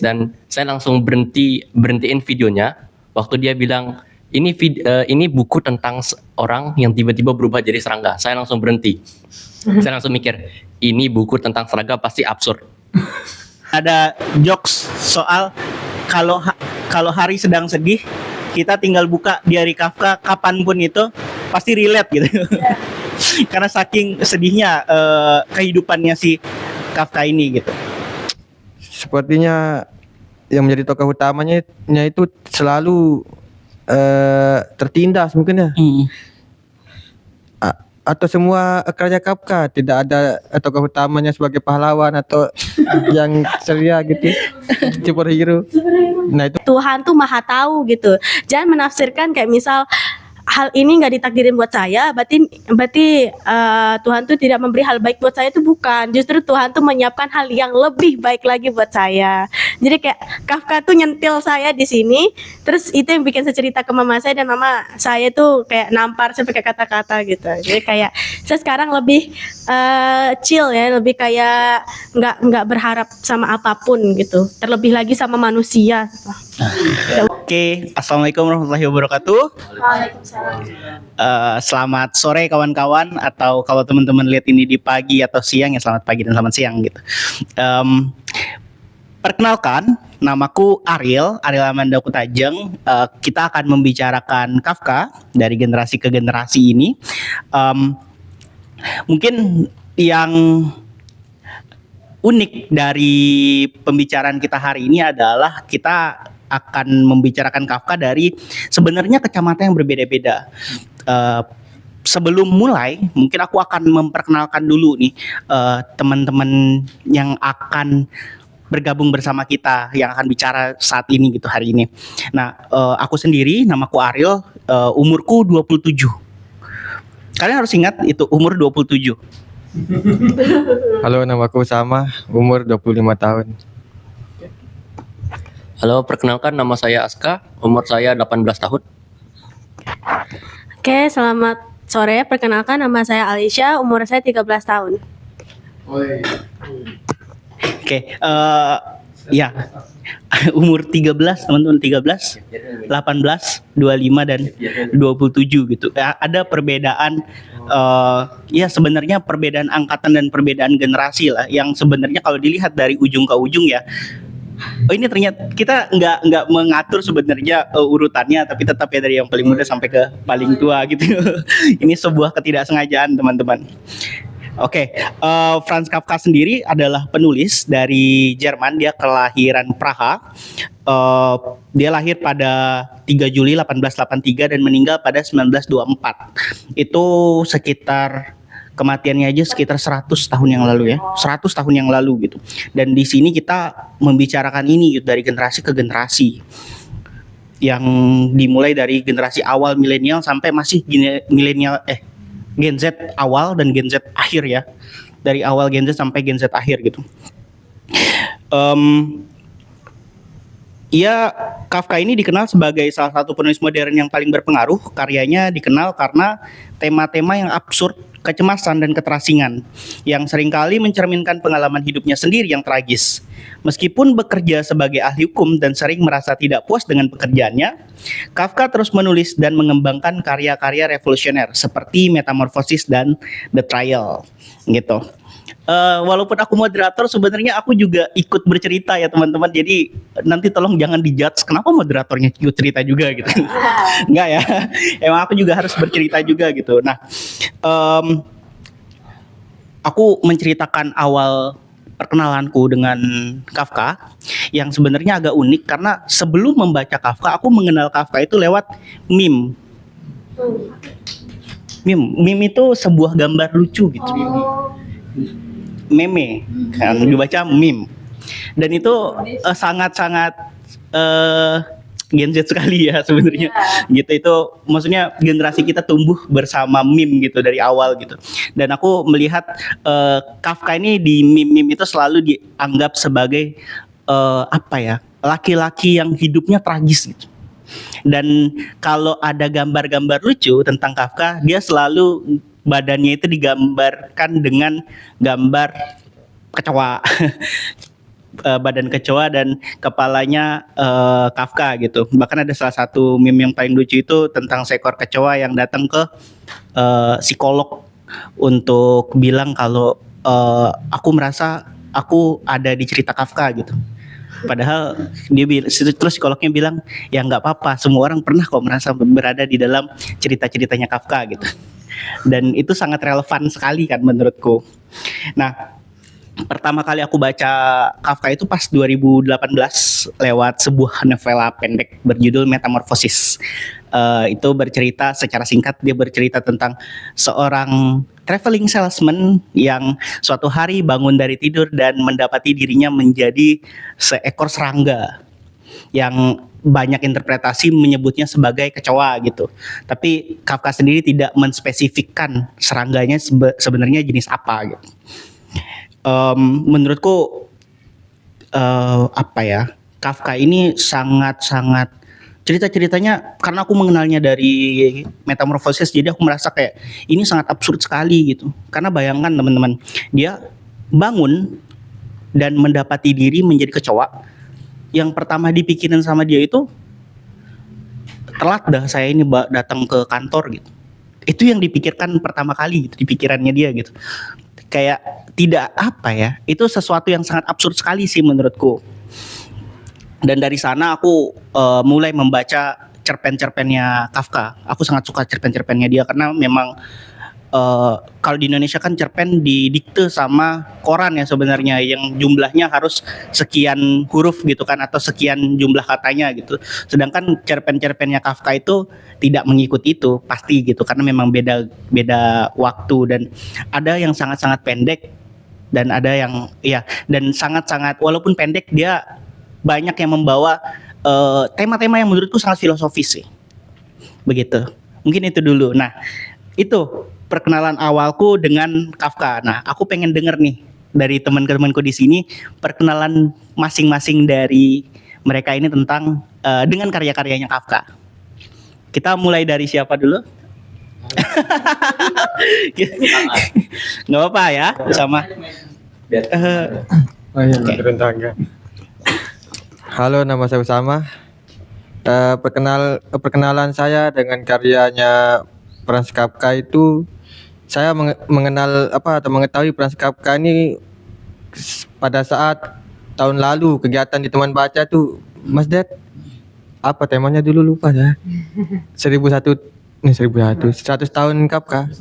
dan saya langsung berhentiin videonya waktu dia bilang ini buku tentang orang yang tiba-tiba berubah jadi serangga. Saya langsung berhenti. Saya langsung mikir, ini buku tentang serangga pasti absurd. Ada jokes soal kalau hari sedang sedih, kita tinggal buka diary Kafka kapanpun itu pasti relate gitu. Karena saking sedihnya kehidupannya si Kafka ini gitu. Sepertinya yang menjadi tokoh utamanya itu selalu tertindas mungkin ya. Atau semua karya Kafka tidak ada tokoh utamanya sebagai pahlawan atau yang ceria gitu, superhero. Nah itu Tuhan tuh maha tahu gitu. Jangan menafsirkan kayak misal hal ini nggak ditakdirin buat saya, berarti Tuhan tuh tidak memberi hal baik buat saya, itu bukan. Justru Tuhan tuh menyiapkan hal yang lebih baik lagi buat saya. Jadi kayak Kafka tuh nyentil saya di sini, terus itu yang bikin saya cerita ke mama saya, dan mama saya tuh kayak nampar sampai kayak kata-kata gitu. Jadi kayak saya sekarang lebih chill ya, lebih kayak nggak berharap sama apapun gitu. Terlebih lagi sama manusia. Oke, assalamualaikum warahmatullahi wabarakatuh. Selamat sore kawan-kawan, atau kalau teman-teman lihat ini di pagi atau siang ya selamat pagi dan selamat siang gitu. Perkenalkan, namaku Ariel Amanda Kutajeng. Kita akan membicarakan Kafka dari generasi ke generasi ini. Mungkin yang unik dari pembicaraan kita hari ini adalah kita akan membicarakan Kafka dari sebenarnya kacamata yang berbeda-beda. Sebelum mulai, mungkin aku akan memperkenalkan dulu nih teman-teman yang akan bergabung bersama kita, yang akan bicara saat ini gitu hari ini. Nah, aku sendiri, namaku Ariel, umurku 27. Kalian harus ingat itu umur 27. halo, namaku Sama, umur 25 tahun. Halo, perkenalkan nama saya Aska, umur saya 18 tahun. Oke, selamat sore. Perkenalkan, nama saya Alicia, umur saya 13 tahun. Oke, ya. Umur 13, teman-teman, 13, 18, 25 dan 27 gitu. Ada perbedaan ya sebenarnya perbedaan angkatan dan perbedaan generasi lah, yang sebenarnya kalau dilihat dari ujung ke ujung ya. Ini ternyata kita nggak mengatur sebenarnya urutannya, tapi tetap ya dari yang paling muda sampai ke paling tua gitu. Ini sebuah ketidaksengajaan, teman-teman. Oke, Franz Kafka sendiri adalah penulis dari Jerman. Dia kelahiran Praha. Dia lahir pada 3 Juli 1883 dan meninggal pada 1924. Itu sekitar kematiannya aja sekitar 100 tahun yang lalu ya. 100 tahun yang lalu gitu. Dan di sini kita membicarakan ini gitu, dari generasi ke generasi. Yang dimulai dari generasi awal milenial sampai masih milenial Gen Z awal dan Gen Z akhir ya. Dari awal Gen Z sampai Gen Z akhir gitu. Kafka ini dikenal sebagai salah satu penulis modern yang paling berpengaruh. Karyanya dikenal karena tema-tema yang absurd, kecemasan dan keterasingan yang seringkali mencerminkan pengalaman hidupnya sendiri yang tragis. Meskipun bekerja sebagai ahli hukum dan sering merasa tidak puas dengan pekerjaannya, Kafka terus menulis dan mengembangkan karya-karya revolusioner seperti Metamorphosis dan The Trial gitu. Walaupun aku moderator, sebenarnya aku juga ikut bercerita ya teman-teman. Jadi nanti tolong jangan dijudge kenapa moderatornya ikut cerita juga gitu. Enggak ya, emang aku juga harus bercerita juga gitu. Nah, aku menceritakan awal perkenalanku dengan Kafka yang sebenarnya agak unik, karena sebelum membaca Kafka, aku mengenal Kafka itu lewat meme. Meme itu sebuah gambar lucu gitu. Meme kan dibaca meme, dan itu sangat-sangat Gen Z sekali ya sebenarnya gitu. Itu maksudnya generasi kita tumbuh bersama meme gitu dari awal gitu. Dan aku melihat Kafka ini di meme itu selalu dianggap sebagai laki-laki yang hidupnya tragis gitu. Dan kalau ada gambar-gambar lucu tentang Kafka, dia selalu badannya itu digambarkan dengan gambar kecoa. badan kecoa dan kepalanya Kafka gitu. Bahkan ada salah satu meme yang paling lucu itu tentang seekor kecoa yang datang ke psikolog untuk bilang kalau aku merasa aku ada di cerita Kafka gitu. Padahal terus psikolognya bilang ya nggak apa-apa, semua orang pernah kok merasa berada di dalam cerita-ceritanya Kafka gitu. Dan itu sangat relevan sekali kan menurutku. Nah, pertama kali aku baca Kafka itu pas 2018 lewat sebuah novela pendek berjudul Metamorphosis. Itu bercerita secara singkat, dia bercerita tentang seorang traveling salesman yang suatu hari bangun dari tidur dan mendapati dirinya menjadi seekor serangga yang banyak interpretasi menyebutnya sebagai kecoa gitu. Tapi Kafka sendiri tidak menspesifikkan serangganya sebenarnya jenis apa gitu. Menurutku Kafka ini sangat-sangat cerita-ceritanya, karena aku mengenalnya dari Metamorphosis, jadi aku merasa kayak ini sangat absurd sekali gitu. Karena bayangkan teman-teman, dia bangun dan mendapati diri menjadi kecoa. Yang pertama dipikirin sama dia itu, telat dah saya ini datang ke kantor gitu. Itu yang dipikirkan pertama kali gitu, di pikirannya dia gitu. Kayak tidak itu sesuatu yang sangat absurd sekali sih menurutku. Dan dari sana aku mulai membaca cerpen-cerpennya Kafka. Aku sangat suka cerpen-cerpennya dia karena memang kalau di Indonesia kan cerpen didikte sama koran ya sebenarnya, yang jumlahnya harus sekian huruf gitu kan, atau sekian jumlah katanya gitu. Sedangkan cerpen-cerpennya Kafka itu tidak mengikuti itu pasti gitu, karena memang beda waktu, dan ada yang sangat-sangat pendek dan ada yang dan sangat-sangat, walaupun pendek dia banyak yang membawa tema-tema yang menurutku sangat filosofis sih. Begitu. Mungkin itu dulu. Nah, itu perkenalan awalku dengan Kafka. Nah, aku pengen denger nih dari teman-temanku di sini perkenalan masing-masing dari mereka ini tentang dengan karya-karyanya Kafka. Kita mulai dari siapa dulu? Nggak apa-apa ya, sama. Oh iya, turun tangga. Halo, nama saya Usama. Perkenalan saya dengan karyanya Franz Kafka itu, saya mengenal atau mengetahui Franz Kafka ini pada saat tahun lalu kegiatan di teman baca tuh, Mas Ded, apa temanya dulu lupa ya. 100 tahun Kafka.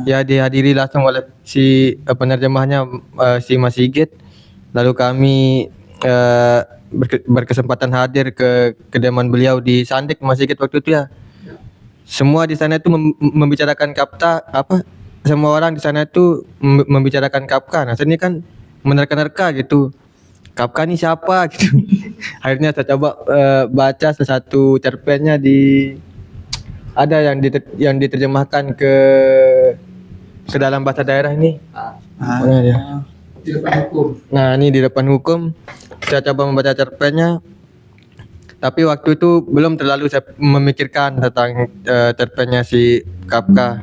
Ya, dihadiri langsung oleh si penerjemahnya, si Mas Sigit. Lalu kami berkesempatan hadir ke kediaman beliau di Sandik, Mas Sigit waktu itu ya. Semua di sana itu membicarakan Kafka, semua orang di sana itu membicarakan Kafka. Nah, saya ini kan menerka-nerka gitu, Kafka ini siapa gitu. Akhirnya saya coba baca salah satu cerpennya, ada yang diterjemahkan ke dalam bahasa daerah ini. Mana dia? Di depan hukum. Nah, ini di depan hukum. Saya coba membaca cerpennya. Tapi waktu itu belum terlalu saya memikirkan tentang cerpennya si Kafka.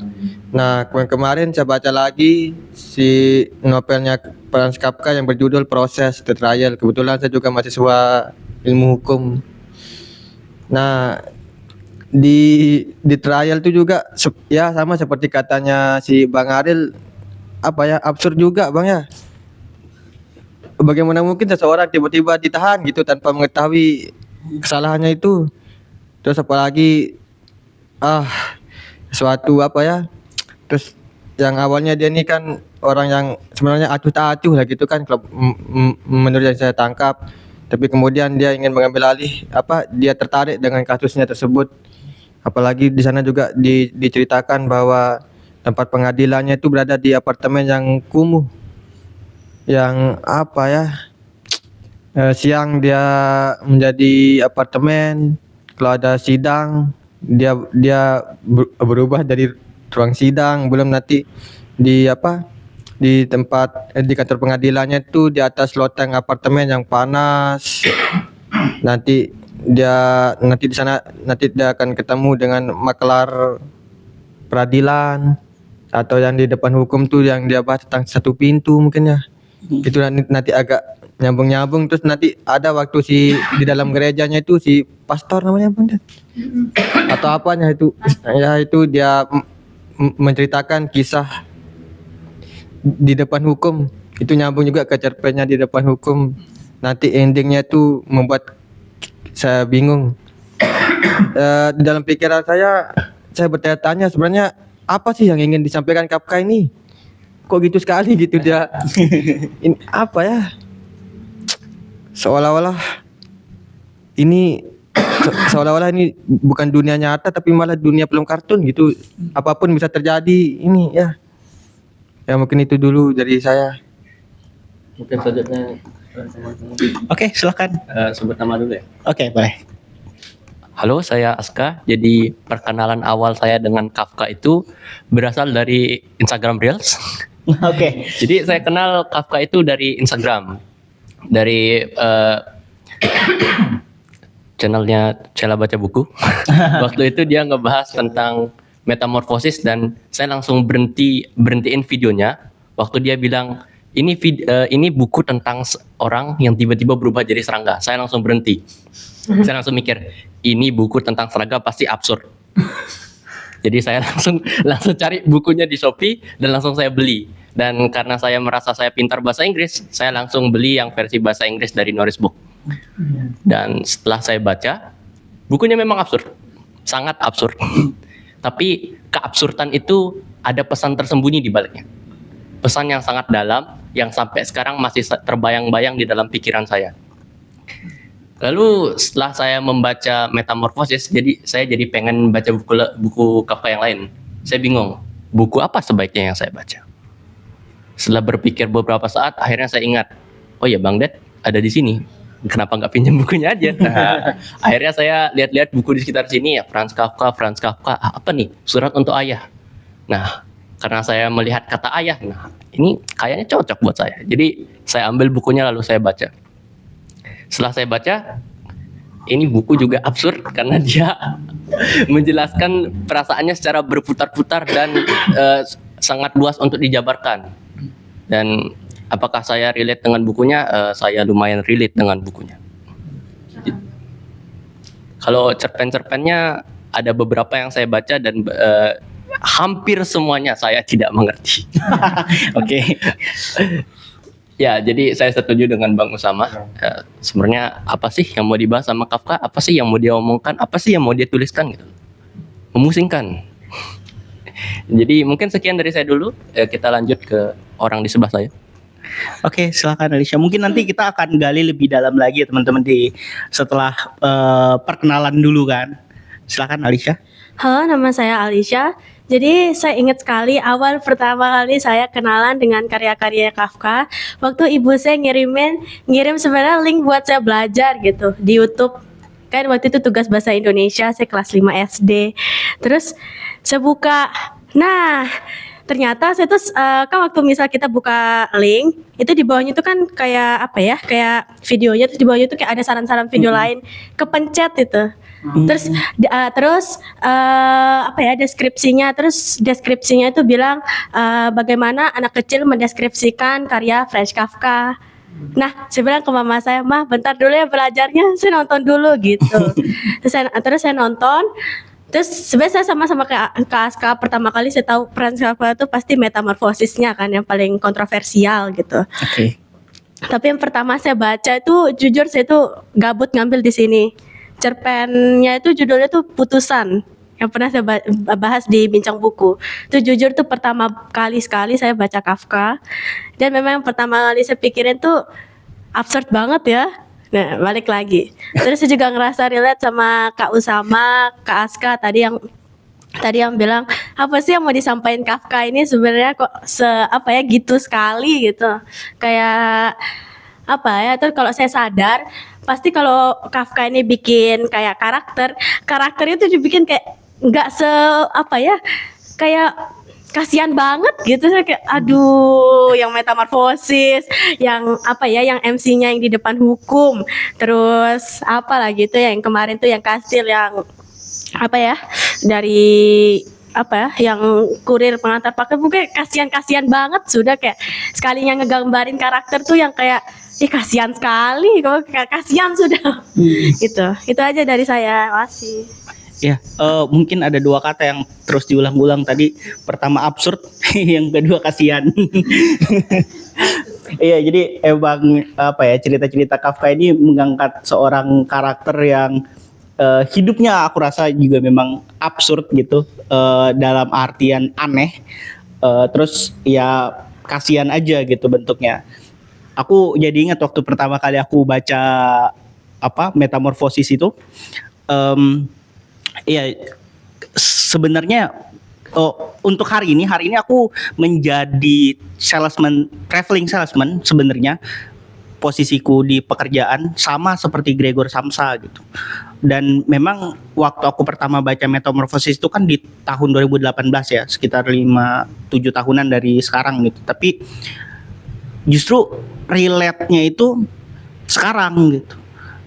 Nah, kemarin saya baca lagi si novelnya Franz Kafka yang berjudul Proses, The Trial. Kebetulan saya juga mahasiswa ilmu hukum. Nah, di trial itu juga ya sama seperti katanya si Bang Aril, absurd juga Bang ya. Bagaimana mungkin seseorang tiba-tiba ditahan gitu tanpa mengetahui kesalahannya itu. Terus apalagi suatu terus yang awalnya dia ini kan orang yang sebenarnya acuh tak acuh lah gitu kan, kalau menurut yang saya tangkap. Tapi kemudian dia ingin mengambil alih, dia tertarik dengan kasusnya tersebut. Apalagi di sana juga diceritakan bahwa tempat pengadilannya itu berada di apartemen yang kumuh, yang siang dia menjadi apartemen, kalau ada sidang dia berubah dari ruang sidang, belum nanti di tempat di kantor pengadilannya itu di atas loteng apartemen yang panas. Nanti di sana dia akan ketemu dengan makelar peradilan, atau yang di depan hukum tuh yang dia bahas tentang satu pintu mungkin ya. Itu nanti agak nyambung terus nanti ada waktu si di dalam gerejanya itu si pastor namanya Bang Dan? Atau apanya itu ya itu dia menceritakan kisah di depan hukum, itu nyambung juga ke cerpennya di depan hukum. Nanti endingnya itu membuat saya bingung. Di dalam pikiran saya bertanya-tanya sebenarnya apa sih yang ingin disampaikan Kafka ini? Kok gitu sekali gitu dia. Ini apa ya? Seolah-olah ini bukan dunia nyata tapi malah dunia film kartun gitu. Apapun bisa terjadi ini ya. Ya mungkin itu dulu dari saya. Mungkin selanjutnya Oke, silakan. sebut nama dulu ya. Oke, boleh. Halo, saya Aska. Jadi perkenalan awal saya dengan Kafka itu berasal dari Instagram Reels. Oke. Jadi saya kenal Kafka itu dari Instagram, dari channelnya Cela Baca Buku. Waktu itu dia ngebahas tentang metamorfosis dan saya langsung berhentiin videonya. Waktu dia bilang ini buku tentang orang yang tiba-tiba berubah jadi serangga. Saya langsung berhenti. Saya langsung mikir, ini buku tentang serangga pasti absurd. Jadi saya langsung cari bukunya di Shopee dan langsung saya beli. Dan karena saya merasa saya pintar bahasa Inggris, saya langsung beli yang versi bahasa Inggris dari Norris Book. Dan setelah saya baca, bukunya memang absurd, sangat absurd. Tapi keabsurdan itu ada pesan tersembunyi di baliknya. Pesan yang sangat dalam, yang sampai sekarang masih terbayang-bayang di dalam pikiran saya. Lalu setelah saya membaca Metamorfosis, saya jadi pengen baca buku Kafka yang lain. Saya bingung, buku apa sebaiknya yang saya baca? Setelah berpikir beberapa saat, akhirnya saya ingat, oh ya Bang Ded ada di sini. Kenapa nggak pinjam bukunya aja? Nah, akhirnya saya lihat-lihat buku di sekitar sini ya, Franz Kafka, apa nih? Surat untuk Ayah. Nah, karena saya melihat kata ayah, nah ini kayaknya cocok buat saya. Jadi saya ambil bukunya lalu saya baca. Setelah saya baca, ini buku juga absurd karena dia menjelaskan perasaannya secara berputar-putar dan sangat luas untuk dijabarkan. Dan apakah saya relate dengan bukunya? Saya lumayan relate dengan bukunya. Kalau cerpen-cerpennya ada beberapa yang saya baca dan hampir semuanya saya tidak mengerti. Oke. Ya, jadi saya setuju dengan Bang Usama. Sebenarnya apa sih yang mau dibahas sama Kafka? Apa sih yang mau dia omongkan? Apa sih yang mau dia tuliskan gitu? Memusingkan. Jadi mungkin sekian dari saya dulu. Kita lanjut ke orang di sebelah saya. Oke, silakan Alicia. Mungkin nanti kita akan gali lebih dalam lagi ya teman-teman setelah perkenalan dulu kan. Silakan Alicia. Halo, nama saya Alicia. Jadi saya ingat sekali awal pertama kali saya kenalan dengan karya-karya Kafka. Waktu ibu saya ngirim sebenarnya link buat saya belajar gitu di YouTube. Kan waktu itu tugas bahasa Indonesia, saya kelas 5 SD. Terus saya buka, nah ternyata saya tuh kan waktu misal kita buka link itu di bawahnya itu kan kayak apa ya, kayak videonya, terus di bawahnya itu kayak ada saran-saran video lain, kepencet itu. Terus apa ya, deskripsinya itu bilang bagaimana anak kecil mendeskripsikan karya Franz Kafka. Nah, saya bilang ke mama saya, "Mah, bentar dulu ya belajarnya, saya nonton dulu," gitu. Terus saya nonton. Terus sebenarnya saya sama-sama kayak Aska, pertama kali saya tahu Franz Kafka itu pasti metamorfosisnya kan yang paling kontroversial gitu. Oke. Tapi yang pertama saya baca itu jujur saya itu gabut ngambil di sini. Cerpennya itu judulnya tuh Putusan, yang pernah saya bahas di Bincang Buku. Itu jujur tuh pertama kali sekali saya baca Kafka. Dan memang yang pertama kali saya pikirin tuh absurd banget ya. Nah, balik lagi. Terus saya juga ngerasa relate sama Kak Usama, Kak Aska tadi yang bilang apa sih yang mau disampaikan Kafka ini sebenarnya kok gitu sekali gitu. Kayak apa ya, terus kalau saya sadar pasti kalau Kafka ini bikin kayak karakternya tuh dibikin kayak nggak kayak kasihan banget gitu. Saya kayak aduh, yang metamorfosis, yang yang MC-nya yang di depan hukum, terus apa lagi itu yang kemarin tuh yang kastil yang dari apa ya, yang kurir pengantar paket, bukan kasihan banget sudah, kayak sekalinya ngegambarin karakter tuh yang kayak kasihan sekali, kalau kasihan sudah. Itu aja dari saya. Makasih. Ya, mungkin ada dua kata yang terus diulang-ulang tadi. Pertama absurd, yang kedua kasihan. Iya, jadi emang apa ya, cerita-cerita Kafka ini mengangkat seorang karakter yang hidupnya aku rasa juga memang absurd gitu, dalam artian aneh. Terus ya kasihan aja gitu bentuknya. Aku jadi ingat waktu pertama kali aku baca Metamorfosis itu. Iya, sebenarnya untuk hari ini aku menjadi traveling salesman sebenarnya. Posisiku di pekerjaan sama seperti Gregor Samsa gitu. Dan memang waktu aku pertama baca Metamorfosis itu kan di tahun 2018 ya, sekitar 5-7 tahunan dari sekarang gitu. Tapi justru relate-nya itu sekarang gitu.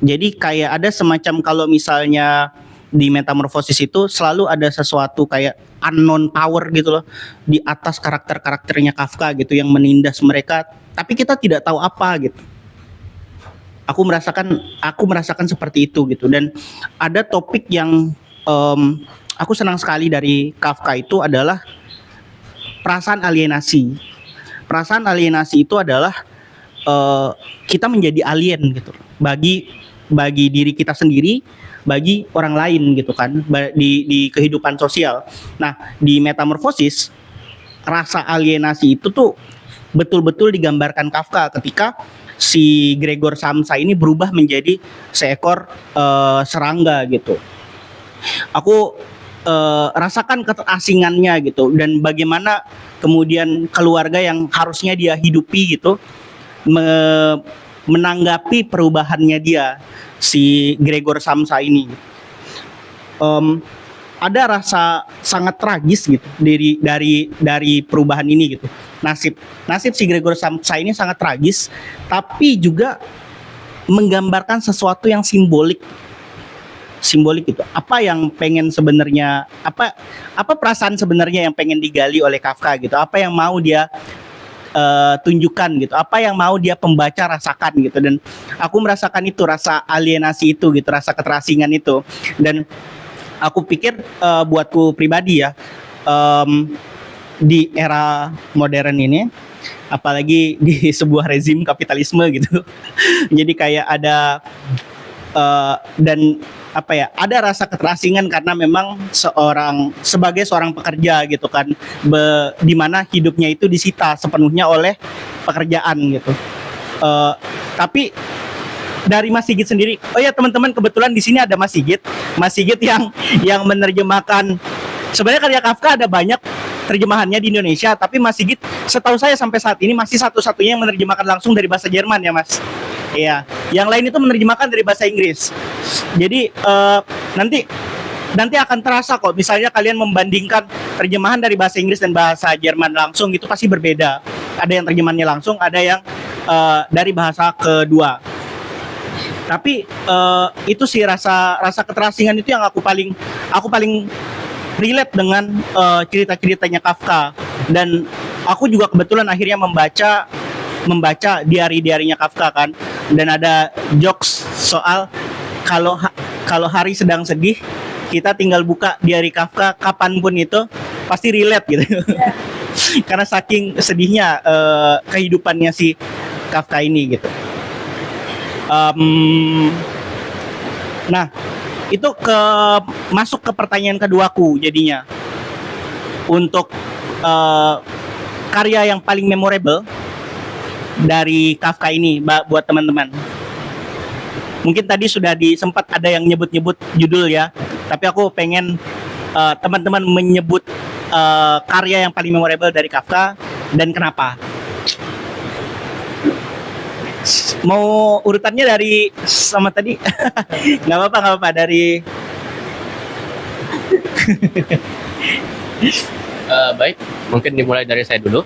Jadi kayak ada semacam, kalau misalnya di Metamorfosis itu selalu ada sesuatu kayak unknown power gitu loh di atas karakter-karakternya Kafka gitu, yang menindas mereka, tapi kita tidak tahu apa gitu. Aku merasakan seperti itu gitu. Dan ada topik yang aku senang sekali dari Kafka itu adalah perasaan alienasi. Perasaan alienasi itu adalah kita menjadi alien gitu bagi diri kita sendiri, bagi orang lain gitu kan, di kehidupan sosial. Nah, di Metamorfosis rasa alienasi itu tuh betul-betul digambarkan Kafka ketika si Gregor Samsa ini berubah menjadi seekor serangga gitu. Aku rasakan keterasingannya gitu, dan bagaimana kemudian keluarga yang harusnya dia hidupi gitu menanggapi perubahannya dia, si Gregor Samsa ini. Ada rasa sangat tragis gitu dari perubahan ini gitu. Nasib si Gregor Samsa ini sangat tragis, tapi juga menggambarkan sesuatu yang simbolik gitu. Apa yang pengen sebenarnya, apa perasaan sebenarnya yang pengen digali oleh Kafka gitu? Apa yang mau dia tunjukkan gitu? Apa yang mau dia pembaca rasakan gitu? Dan aku merasakan itu, rasa alienasi itu gitu, rasa keterasingan itu. Dan aku pikir buatku pribadi ya, di era modern ini, apalagi di sebuah rezim kapitalisme gitu, jadi kayak ada dan ada rasa keterasingan karena memang sebagai seorang pekerja gitu kan, di mana hidupnya itu disita sepenuhnya oleh pekerjaan gitu. Tapi dari Mas Sigit sendiri, oh ya teman-teman, kebetulan di sini ada Mas Sigit yang menerjemahkan. Sebenarnya karya Kafka ada banyak terjemahannya di Indonesia, tapi Mas Sigit setahu saya sampai saat ini masih satu-satunya yang menerjemahkan langsung dari bahasa Jerman ya Mas. Iya, yang lain itu menerjemahkan dari bahasa Inggris. Jadi nanti akan terasa kok, misalnya kalian membandingkan terjemahan dari bahasa Inggris dan bahasa Jerman langsung, itu pasti berbeda. Ada yang terjemahannya langsung, ada yang dari bahasa kedua. Tapi itu sih rasa keterasingan itu yang aku paling relate dengan cerita-ceritanya Kafka. Dan aku juga kebetulan akhirnya membaca diary-diarynya Kafka kan. Dan ada jokes soal kalau hari sedang sedih, kita tinggal buka diary Kafka kapanpun itu pasti relate gitu. Karena saking sedihnya kehidupannya si Kafka ini gitu. Nah, itu masuk ke pertanyaan keduaku jadinya. Untuk karya yang paling memorable dari Kafka ini buat teman-teman. Mungkin tadi sudah sempat ada yang nyebut-nyebut judul ya, tapi aku pengen teman-teman menyebut karya yang paling memorable dari Kafka dan kenapa. Mau urutannya dari sama tadi? Nggak apa-apa dari. Baik, mungkin dimulai dari saya dulu.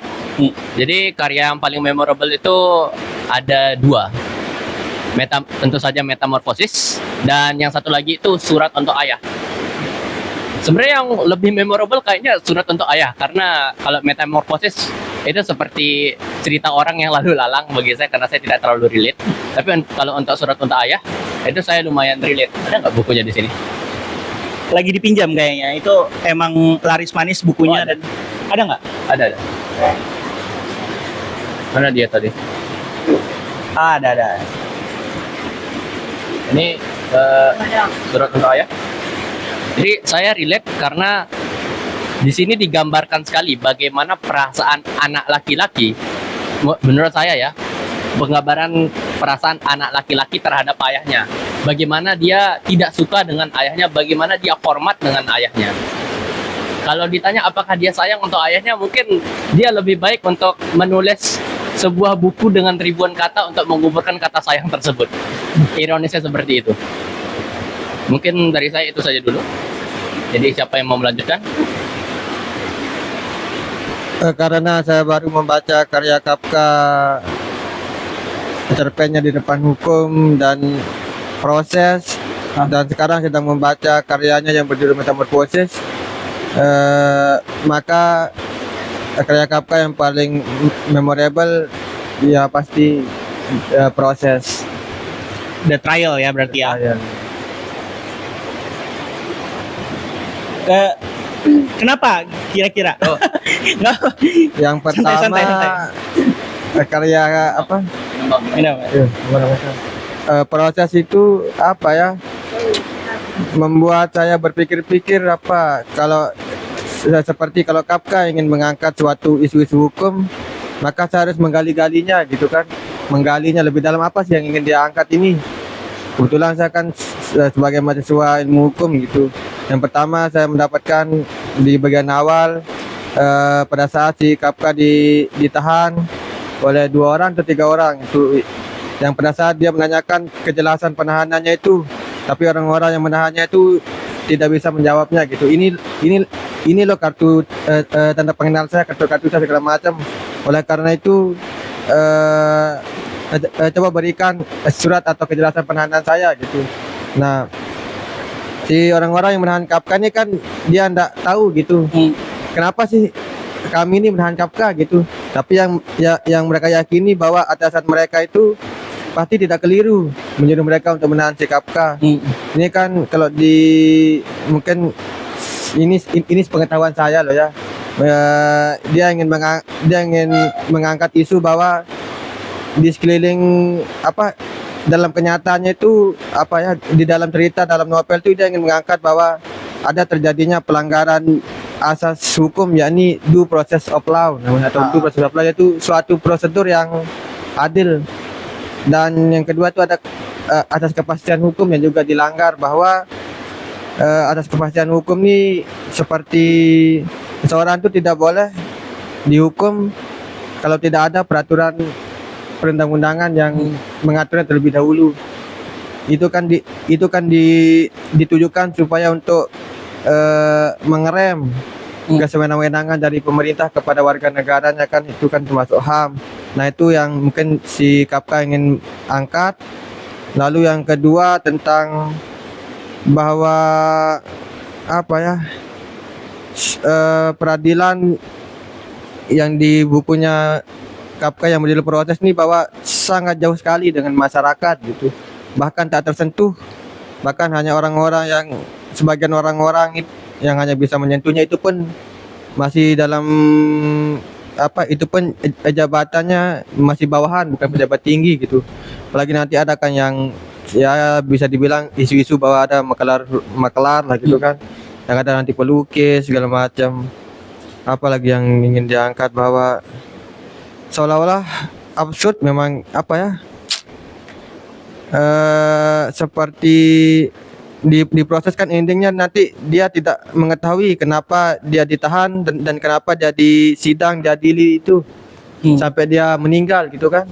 Jadi karya yang paling memorable itu ada dua. Tentu saja Metamorfosis, dan yang satu lagi itu Surat untuk Ayah. Sebenarnya yang lebih memorable kayaknya Sunat Untuk Ayah, karena kalau Metamorphosis itu seperti cerita orang yang lalu lalang bagi saya, karena saya tidak terlalu relate. Tapi kalau untuk Sunat Untuk Ayah itu saya lumayan relate. Ada nggak bukunya di sini? Lagi dipinjam kayaknya. Itu emang laris manis bukunya. Oh, ada. Dan ada nggak? Ada. Mana dia tadi? Ada. Ini Surat Untuk Ayah. Jadi saya relate karena di sini digambarkan sekali bagaimana perasaan anak laki-laki. Menurut saya ya, penggambaran perasaan anak laki-laki terhadap ayahnya. Bagaimana dia tidak suka dengan ayahnya, bagaimana dia hormat dengan ayahnya. Kalau ditanya apakah dia sayang untuk ayahnya, mungkin dia lebih baik untuk menulis sebuah buku dengan ribuan kata untuk menguburkan kata sayang tersebut. Ironisnya seperti itu. Mungkin dari saya itu saja dulu. Jadi siapa yang mau melanjutkan? Karena saya baru membaca karya Kafka, cerpennya Di Depan Hukum dan Proses, dan sekarang sedang membaca karyanya yang berjudul Metamorphosis, maka karya Kafka yang paling memorable ya pasti Proses. The Trial ya berarti ya. Ya. Kenapa kira-kira? Oh. Nggak, Yang pertama santai. karya apa? Minum. Proses itu apa ya? Membuat saya berpikir-pikir apa kalau seperti kalau Kafka ingin mengangkat suatu isu-isu hukum, maka saya harus menggali-galinya gitu kan. Menggalinya lebih dalam, apa sih yang ingin dia angkat ini. Kebetulan saya kan sebagai mahasiswa ilmu hukum gitu. Yang pertama saya mendapatkan di bagian awal pada saat si Kafka ditahan oleh 2 orang atau 3 orang itu, yang pada saat dia menanyakan kejelasan penahanannya itu, tapi orang-orang yang menahannya itu tidak bisa menjawabnya gitu. Ini loh kartu tanda pengenal saya, kartu saya segala macam. Oleh karena itu coba berikan surat atau kejelasan penahanan saya gitu. Nah, si orang-orang yang menahan Kafka ini kan dia enggak tahu gitu. Kenapa sih kami ini menahan Kafka gitu. Tapi yang mereka yakini bahwa atasan mereka itu pasti tidak keliru menyuruh mereka untuk menahan si Kafka. Ini kan kalau mungkin ini pengetahuan saya loh ya. Dia ingin mengangkat isu bahwa di sekeliling dalam kenyataannya itu di dalam cerita, dalam novel itu dia ingin mengangkat bahwa ada terjadinya pelanggaran asas hukum, yakni due process of law namanya, atau due process of law itu suatu prosedur yang adil. Dan yang kedua itu ada asas kepastian hukum yang juga dilanggar, bahwa asas kepastian hukum ini seperti seseorang itu tidak boleh dihukum kalau tidak ada peraturan perundang-undangan yang mengaturnya terlebih dahulu. Itu kan ditujukan supaya untuk mengerem kesewenang-wenangan dari pemerintah kepada warga negaranya, kan itu kan termasuk HAM. Nah, itu yang mungkin si Kafka ingin angkat. Lalu yang kedua tentang bahwa peradilan yang di bukunya Kafka yang berjudul Proses ini, bahwa sangat jauh sekali dengan masyarakat gitu. Bahkan tak tersentuh. Bahkan hanya sebagian orang-orang yang hanya bisa menyentuhnya, itu pun masih dalam itu pun jabatannya masih bawahan, bukan pejabat tinggi gitu. Apalagi nanti ada kan yang ya bisa dibilang isu-isu bahwa ada makelar lah gitu kan. Yang ada nanti pelukis segala macam. Apalagi yang ingin diangkat, bahwa seolah-olah absurd memang seperti diproses kan, endingnya nanti dia tidak mengetahui kenapa dia ditahan dan kenapa dia disidang, diadili itu sampai dia meninggal gitu kan.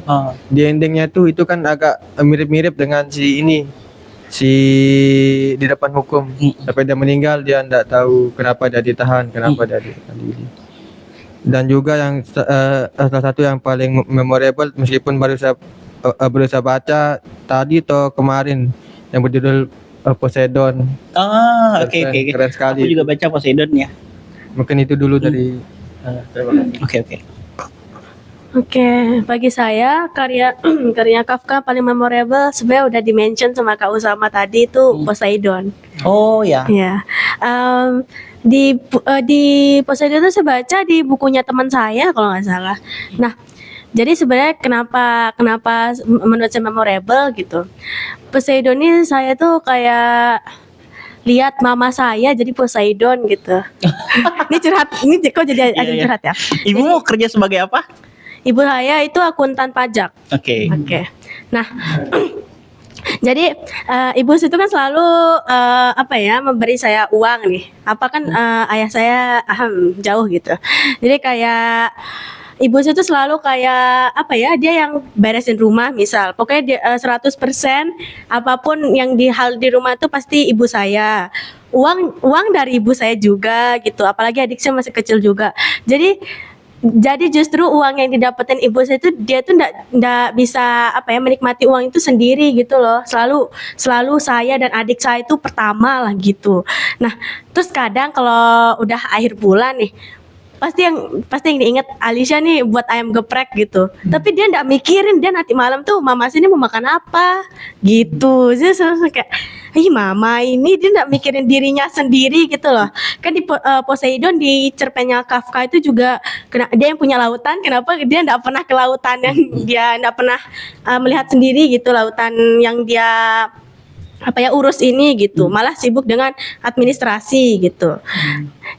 Di endingnya itu kan agak mirip-mirip dengan si Di Depan Hukum. Sampai dia meninggal dia tidak tahu kenapa dia ditahan, kenapa dia diadili. Dan juga yang salah satu yang paling memorable, meskipun baru saya baca tadi atau kemarin, yang berjudul Poseidon. Oke oke. Keren sekali. Aku juga baca Poseidon ya. Mungkin itu dulu dari Oke oke. Oke, bagi saya karya karya Kafka paling memorable sebenarnya udah di-mention sama Kak Usama tadi itu Poseidon. Oh ya. Ya, di Poseidon itu saya baca di bukunya teman saya kalau nggak salah. Nah, jadi sebenarnya kenapa menurut saya memorable gitu. Poseidon ini saya tuh kayak lihat mama saya jadi Poseidon gitu. Ini curhat, ini kok jadi Iya, iya. curhat ya. Ibu mau kerja sebagai apa? Ibu saya itu akuntan pajak. Oke. Oke. Nah, jadi ibu itu kan selalu apa ya memberi saya uang nih. Apa kan ayah saya jauh gitu. Jadi kayak ibu itu selalu kayak apa ya dia yang beresin rumah misal. Pokoknya dia, 100% apapun yang hal di rumah itu pasti ibu saya. Uang dari ibu saya juga gitu. Apalagi adik saya masih kecil juga. Jadi justru uang yang didapetin ibu saya itu dia tuh ndak bisa apa ya menikmati uang itu sendiri gitu loh. Selalu saya dan adik saya itu pertama lah gitu. Nah, terus kadang kalau udah akhir bulan nih pasti yang diinget Alisha nih buat ayam geprek gitu. Tapi dia ndak mikirin dia nanti malam tuh mama sini mau makan apa gitu. Jadi selalu kayak mama ini dia ndak mikirin dirinya sendiri gitu loh. Kan di Poseidon di cerpennya Kafka itu juga dia yang punya lautan. Kenapa dia ndak pernah ke lautan yang dia ndak pernah melihat sendiri gitu lautan yang dia apa ya urus ini gitu, malah sibuk dengan administrasi gitu.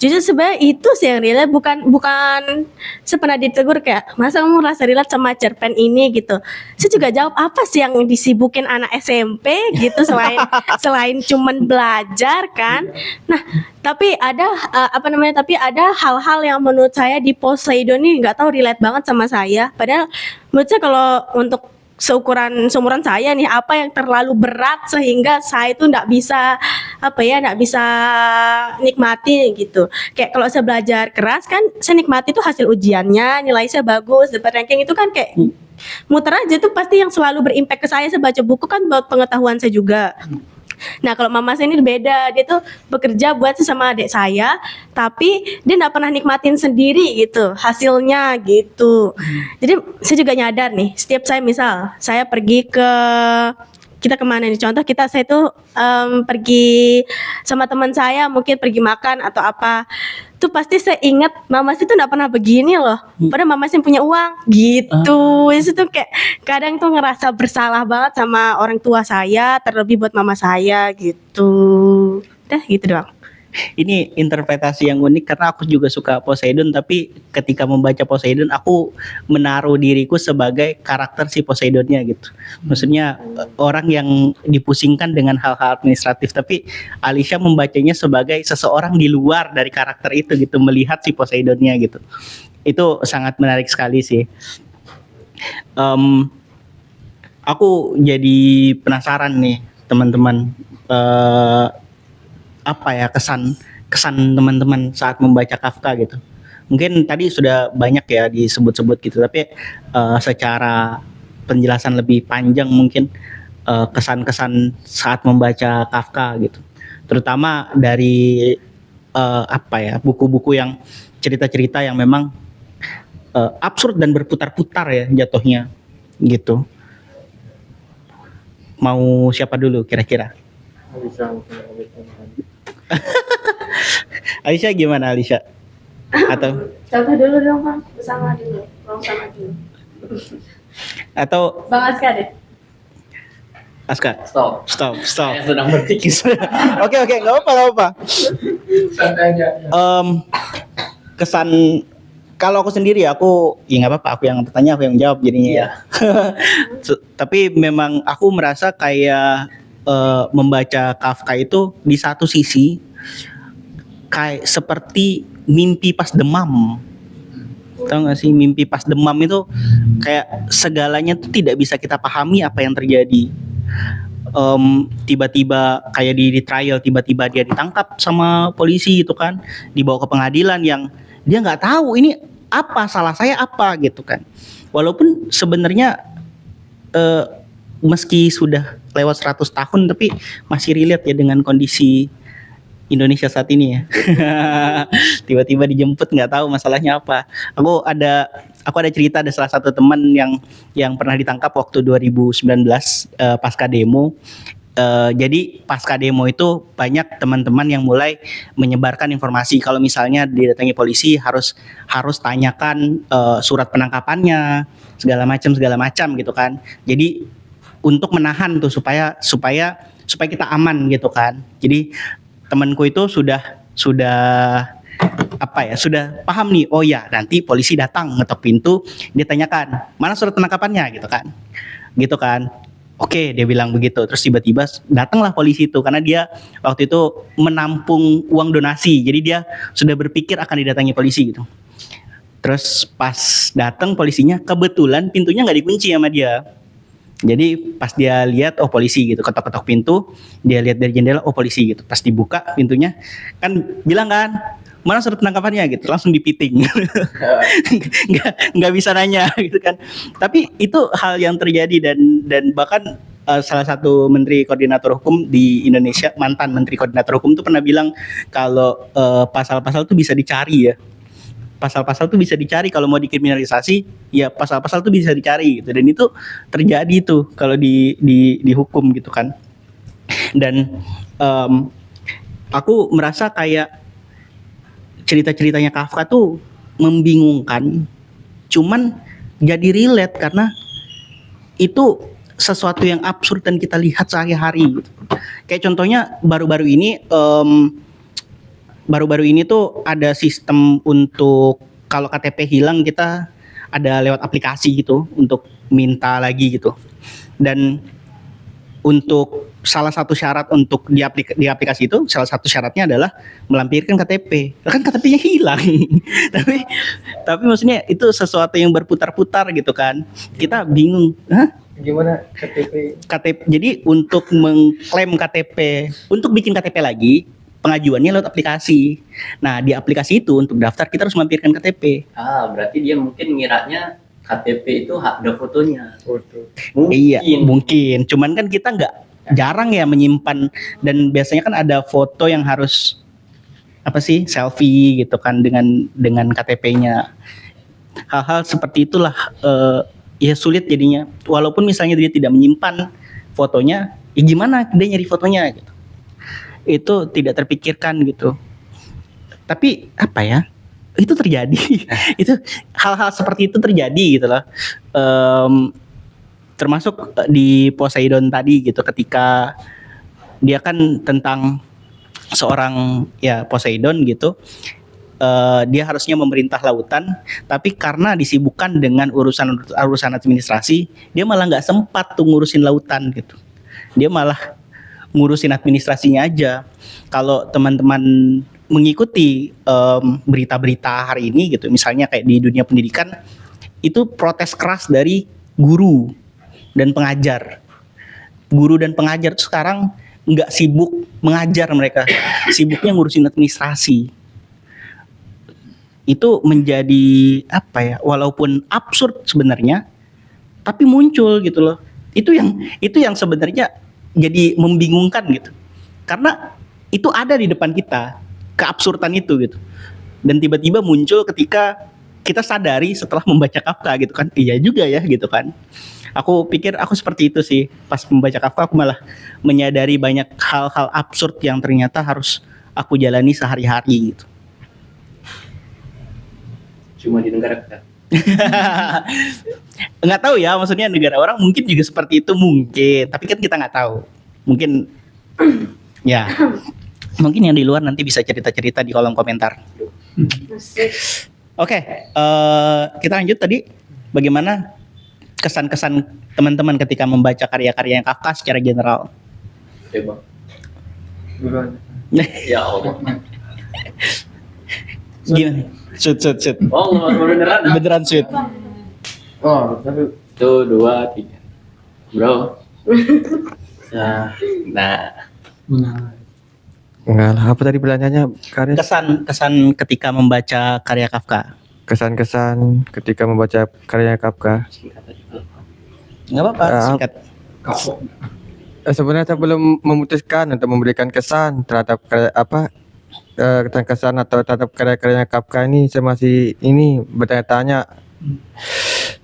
Justru sebenarnya itu sih yang relate, bukan sepernah ditegur kayak masa kamu merasa relate sama cerpen ini gitu. Saya juga jawab apa sih yang disibukin anak SMP gitu selain cuman belajar kan. Nah, tapi ada tapi ada hal-hal yang menurut saya di Poseidon ini nggak tahu relate banget sama saya. Padahal menurut saya kalau untuk seumuran saya nih apa yang terlalu berat sehingga saya itu nggak bisa nikmati gitu. Kayak kalau saya belajar keras kan saya nikmati itu hasil ujiannya, nilai saya bagus, dapat ranking itu kan kayak muter aja tuh pasti yang selalu berimpact ke saya baca buku kan buat pengetahuan saya juga. Nah kalau mama saya ini beda, dia tuh bekerja buat sama adik saya, tapi dia nggak pernah nikmatin sendiri gitu hasilnya gitu. Jadi saya juga nyadar nih, setiap saya pergi ke kita kemana nih? Contoh saya tuh pergi sama teman saya, mungkin pergi makan atau apa. Tuh pasti saya ingat mama sih tuh nggak pernah begini loh. Padahal mama sih punya uang gitu. Itu tuh kayak kadang tuh ngerasa bersalah banget sama orang tua saya, terlebih buat mama saya gitu. Udah gitu doang. Ini interpretasi yang unik karena aku juga suka Poseidon, tapi ketika membaca Poseidon aku menaruh diriku sebagai karakter si Poseidonnya gitu. Maksudnya orang yang dipusingkan dengan hal-hal administratif, tapi Alisha membacanya sebagai seseorang di luar dari karakter itu gitu, melihat si Poseidonnya gitu. Itu sangat menarik sekali sih. Aku jadi penasaran nih teman-teman. Apa ya kesan teman-teman saat membaca Kafka gitu. Mungkin tadi sudah banyak ya disebut-sebut gitu, tapi secara penjelasan lebih panjang mungkin kesan-kesan saat membaca Kafka gitu. Terutama dari buku-buku yang cerita-cerita yang memang absurd dan berputar-putar ya jatuhnya gitu. Mau siapa dulu kira-kira? Alisha gimana Alisha? Atau Contoh dulu dong Bang, sama dulu. Atau Bang Aska deh. Aska? Stop. Stop. Saya sedang berpikir. Oke, nggak apa-apa. Kesan kalau aku sendiri aku nggak apa-apa, aku yang bertanya, aku yang jawab jadinya ya. Tapi memang aku merasa kayak membaca Kafka itu di satu sisi kayak seperti mimpi pas demam. Tahu gak sih mimpi pas demam itu kayak segalanya tuh tidak bisa kita pahami apa yang terjadi. Tiba-tiba kayak di trial, tiba-tiba dia ditangkap sama polisi itu kan, dibawa ke pengadilan yang dia nggak tahu ini apa, salah saya apa gitu kan. Walaupun sebenarnya meski sudah lewat 100 tahun tapi masih relate ya dengan kondisi Indonesia saat ini ya. Tiba-tiba dijemput nggak tahu masalahnya apa. Aku ada cerita, ada salah satu teman yang pernah ditangkap waktu 2019 pasca demo. Jadi pasca demo itu banyak teman-teman yang mulai menyebarkan informasi kalau misalnya didatangi polisi harus tanyakan surat penangkapannya segala macam gitu kan. Jadi untuk menahan tuh supaya kita aman gitu kan. Jadi temanku itu sudah paham nih, oh ya nanti polisi datang ngetok pintu, dia tanyakan mana surat penangkapannya gitu kan. Oke, dia bilang begitu. Terus tiba-tiba datanglah polisi itu karena dia waktu itu menampung uang donasi, jadi dia sudah berpikir akan didatangi polisi gitu. Terus pas datang polisinya, kebetulan pintunya nggak dikunci sama dia. Jadi pas dia lihat oh polisi gitu, ketok-ketok pintu, dia lihat dari jendela oh polisi gitu. Pas dibuka pintunya kan bilang kan, mana surat penangkapannya gitu, langsung dipiting. nggak bisa nanya gitu kan. Tapi itu hal yang terjadi dan bahkan salah satu menteri koordinator hukum di Indonesia, mantan menteri koordinator hukum tuh pernah bilang kalau pasal-pasal tuh bisa dicari ya. Pasal-pasal tuh bisa dicari kalau mau dikriminalisasi, ya pasal-pasal tuh bisa dicari gitu. Dan itu terjadi tuh kalau di hukum gitu kan. Dan aku merasa kayak cerita-ceritanya Kafka tuh membingungkan, cuman jadi relate karena itu sesuatu yang absurd dan kita lihat sehari-hari gitu. Kayak contohnya baru-baru ini tuh ada sistem untuk kalau KTP hilang kita ada lewat aplikasi gitu untuk minta lagi gitu. Dan untuk salah satu syarat untuk di aplikasi itu, salah satu syaratnya adalah melampirkan KTP. Kan KTP-nya hilang. tapi maksudnya itu sesuatu yang berputar-putar gitu kan. Kita bingung, Gimana KTP? Jadi untuk mengklaim KTP, untuk bikin KTP lagi, pengajuannya lewat aplikasi. Nah, di aplikasi itu untuk daftar kita harus melampirkan KTP. Berarti dia mungkin ngiranya KTP itu ada fotonya. Foto. Iya, mungkin. Cuman kan kita jarang ya menyimpan, dan biasanya kan ada foto yang harus selfie gitu kan dengan KTP-nya. Hal-hal seperti itulah ya sulit jadinya. Walaupun misalnya dia tidak menyimpan fotonya, ya gimana dia nyari fotonya gitu. Itu tidak terpikirkan gitu. Tapi itu terjadi. Itu hal-hal seperti itu terjadi gitu loh. Termasuk di Poseidon tadi gitu, ketika dia kan tentang seorang ya Poseidon gitu, dia harusnya memerintah lautan, tapi karena disibukkan dengan urusan administrasi, dia malah nggak sempat tuh ngurusin lautan gitu. Dia malah ngurusin administrasinya aja. Kalau teman-teman mengikuti berita-berita hari ini gitu, misalnya kayak di dunia pendidikan, itu protes keras dari guru dan pengajar. Guru dan pengajar tuh sekarang nggak sibuk mengajar, mereka sibuknya ngurusin administrasi. Itu menjadi walaupun absurd sebenarnya, tapi muncul gitu loh. Itu yang sebenarnya jadi membingungkan gitu. Karena itu ada di depan kita, keabsurdan itu gitu. Dan tiba-tiba muncul ketika kita sadari setelah membaca Kafka gitu kan. Iya juga ya gitu kan. Aku pikir aku seperti itu sih. Pas membaca Kafka aku malah menyadari banyak hal-hal absurd yang ternyata harus aku jalani sehari-hari gitu. Cuma di negara kita. Nggak tahu ya, maksudnya negara orang mungkin juga seperti itu mungkin, tapi kan kita nggak tahu. Mungkin ya, mungkin yang di luar nanti bisa cerita-cerita di kolom komentar. Oke, kita lanjut tadi. Bagaimana kesan-kesan teman-teman ketika membaca karya-karya yang Kafka secara general? Coba. Duluan. Ya Allah. Gimana? Shoot. Oh, beneran. Beneran shoot. Oh, tapi 1, 2, 3. Bro. Nah. enggak lah, apa tadi pertanyaannya, Karin? Kesan ketika membaca karya Kafka. Kesan-kesan ketika membaca karya Kafka. Nggak apa-apa, singkat. sebenarnya saya belum memutuskan untuk memberikan kesan terhadap kesan atau terhadap karya-karyanya Kafka ini. Saya masih ini bertanya-tanya.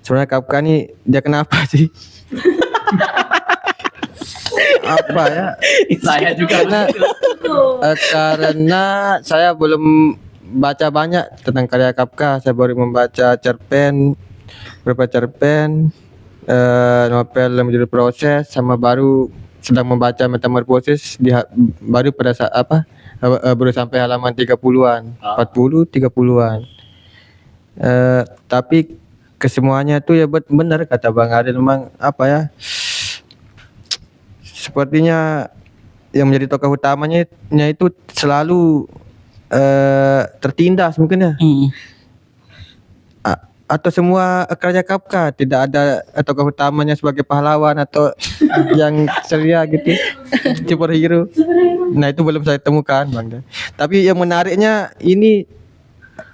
Sebenarnya Kafka ini dia kenapa sih? Apa ya? Saya juga Karena saya belum baca banyak tentang karya Kafka. Saya baru membaca beberapa cerpen, novel yang menjadi proses, sama baru sedang membaca Metamorphosis baru pada saat baru sampai halaman 30-an, 40, 30-an. Tapi kesemuanya tuh ya benar kata Bang Adil, memang sepertinya yang menjadi tokoh utamanya itu selalu tertindas mungkin ya. Atau semua karya Kafka tidak ada tokoh utamanya sebagai pahlawan atau yang ceria gitu, superhero. Nah itu belum saya temukan Bang. Tapi yang menariknya ini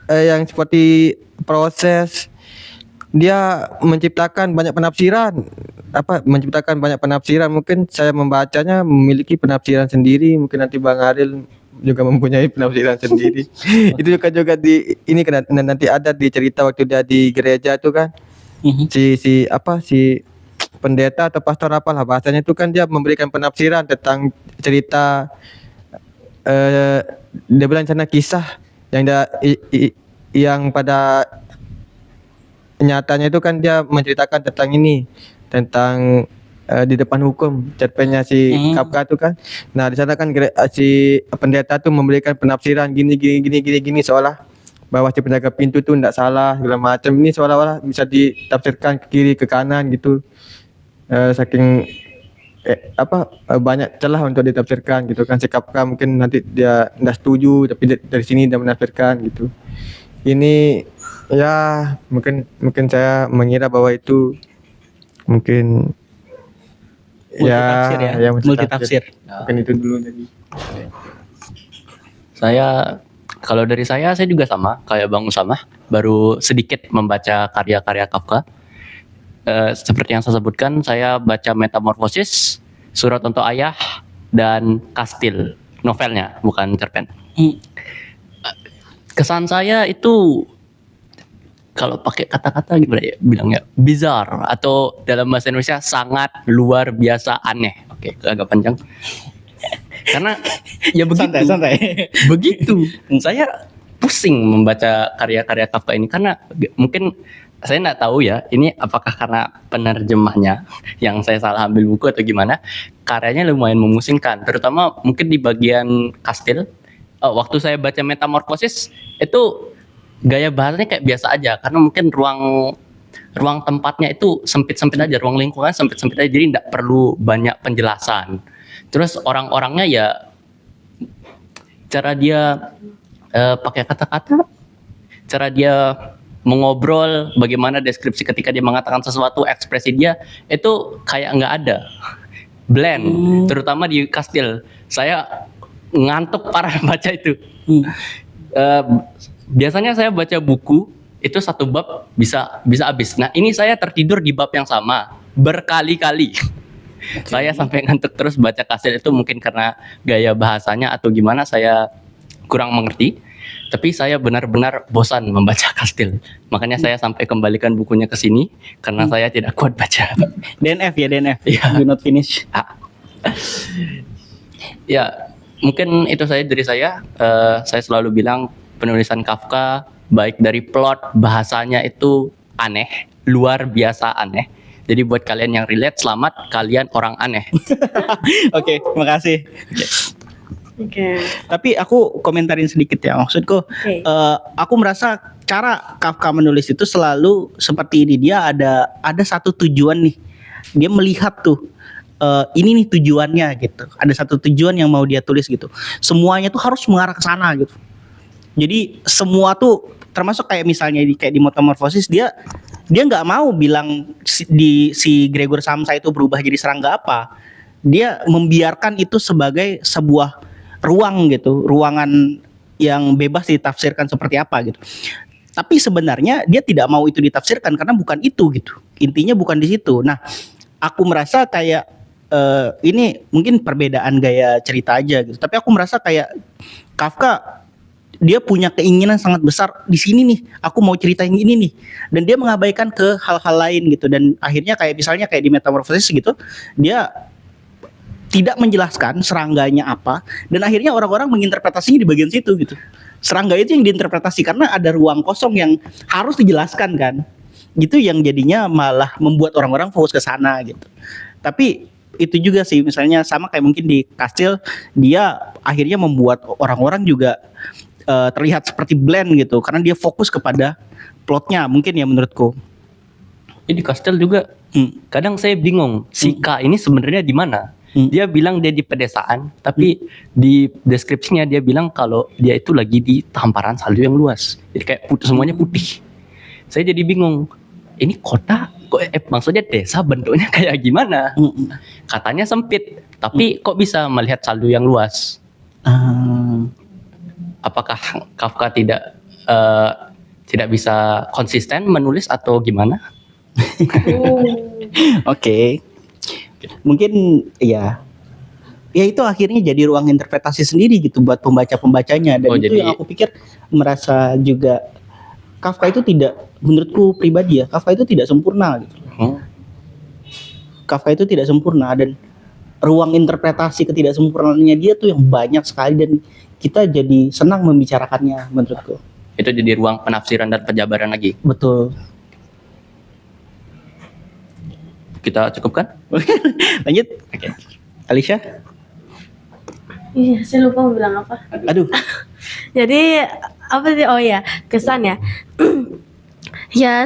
yang seperti proses, dia menciptakan banyak penafsiran. Mungkin saya membacanya memiliki penafsiran sendiri, mungkin nanti Bang Aril juga mempunyai penafsiran sendiri. Itu juga di ini kan nanti ada di cerita waktu dia di gereja itu kan. Si pendeta atau pastor apalah bahasanya itu kan, dia memberikan penafsiran tentang cerita dia bilang sana kisah yang pada nyatanya itu kan dia menceritakan tentang ini, tentang di depan hukum, cerpennya si Kafka itu kan. Nah di sana kan si pendeta tuh memberikan penafsiran gini seolah bahwa si penjaga pintu tuh tidak salah segala macam. Ini seolah-olah bisa ditafsirkan ke kiri ke kanan gitu. Saking banyak celah untuk ditafsirkan gitu kan. Si Kafka mungkin nanti dia tidak setuju, tapi dari sini dia menafsirkan gitu. Ini ya mungkin saya mengira bahwa itu mungkin multitafsir. Mungkin itu dulu jadi. Kalau dari saya juga sama kayak Bang Usama, baru sedikit membaca karya-karya Kafka. Seperti yang saya sebutkan, saya baca Metamorphosis, Surat untuk Ayah, dan Kastil, novelnya bukan cerpen. Kesan saya itu, kalau pakai kata-kata gimana ya bilangnya, bizarre, atau dalam bahasa Indonesia sangat luar biasa aneh. Oke, agak panjang. Karena ya begitu. Santai. Begitu. Saya pusing membaca karya-karya Kafka ini karena mungkin saya nggak tahu ya, ini apakah karena penerjemahnya yang saya salah ambil buku atau gimana. Karyanya lumayan memusingkan, terutama mungkin di bagian Kastil. Waktu saya baca Metamorphosis itu gaya bahasanya kayak biasa aja, karena mungkin ruang tempatnya itu sempit-sempit aja, ruang lingkungan sempit-sempit aja, jadi tidak perlu banyak penjelasan. Terus orang-orangnya ya cara dia pakai kata-kata, cara dia mengobrol, bagaimana deskripsi ketika dia mengatakan sesuatu, ekspresi dia itu kayak nggak ada, bland. Terutama di Kastil, saya ngantuk parah baca itu. Biasanya saya baca buku itu satu bab bisa habis. Nah ini saya tertidur di bab yang sama berkali-kali. Saya sampai ngantuk terus baca Kastil itu, mungkin karena gaya bahasanya atau gimana saya kurang mengerti. Tapi saya benar-benar bosan membaca Kastil. Makanya saya sampai kembalikan bukunya ke sini karena saya tidak kuat baca. DNF. Ya. Do not finish. Ya, mungkin itu saja dari saya. Saya selalu bilang penulisan Kafka baik dari plot, bahasanya itu aneh, luar biasa aneh. Jadi buat kalian yang relate, selamat, kalian orang aneh. Oke, makasih. Oke. Tapi aku komentarin sedikit ya, maksudku aku merasa cara Kafka menulis itu selalu seperti ini. Dia ada satu tujuan nih, dia melihat tuh ini nih tujuannya gitu, ada satu tujuan yang mau dia tulis gitu. Semuanya tuh harus mengarah ke sana gitu. Jadi semua tuh termasuk kayak misalnya kayak di Metamorphosis, dia nggak mau bilang si Gregor Samsa itu berubah jadi serangga apa. Dia membiarkan itu sebagai sebuah ruang gitu, ruangan yang bebas ditafsirkan seperti apa gitu. Tapi sebenarnya dia tidak mau itu ditafsirkan karena bukan itu gitu. Intinya bukan di situ. Nah, aku merasa kayak ini mungkin perbedaan gaya cerita aja gitu. Tapi aku merasa kayak Kafka dia punya keinginan sangat besar di sini nih. Aku mau ceritain ini nih. Dan dia mengabaikan ke hal-hal lain gitu. Dan akhirnya kayak misalnya kayak di Metamorphosis gitu, dia tidak menjelaskan serangganya apa. Dan akhirnya orang-orang menginterpretasinya di bagian situ gitu. Serangga itu yang diinterpretasi karena ada ruang kosong yang harus dijelaskan kan. Gitu yang jadinya malah membuat orang-orang fokus ke sana gitu. Tapi itu juga sih misalnya sama kayak mungkin di Kastil, dia akhirnya membuat orang-orang juga terlihat seperti blend gitu karena dia fokus kepada plotnya mungkin ya menurutku. Ini di Kastel juga kadang saya bingung si K ini sebenarnya di mana. Dia bilang dia di pedesaan, tapi di deskripsinya dia bilang kalau dia itu lagi di hamparan salju yang luas. Jadi kayak semuanya putih. Saya jadi bingung. Ini kota kok maksudnya desa bentuknya kayak gimana? Katanya sempit, tapi kok bisa melihat salju yang luas? Apakah Kafka tidak bisa konsisten menulis atau gimana? Oke. Mungkin ya itu akhirnya jadi ruang interpretasi sendiri gitu buat pembaca-pembacanya dan itu yang aku pikir merasa juga Kafka itu tidak, menurutku pribadi ya, Kafka itu tidak sempurna gitu. Kafka itu tidak sempurna dan ruang interpretasi ketidaksempurnaannya dia tuh yang banyak sekali dan kita jadi senang membicarakannya menurutku. Itu jadi ruang penafsiran dan penjabaran lagi. Betul. Kita cukupkan? Lanjut. Oke. Alicia? Iya, saya lupa mau bilang apa. Aduh. Jadi apa sih? Oh ya, kesan ya. Ya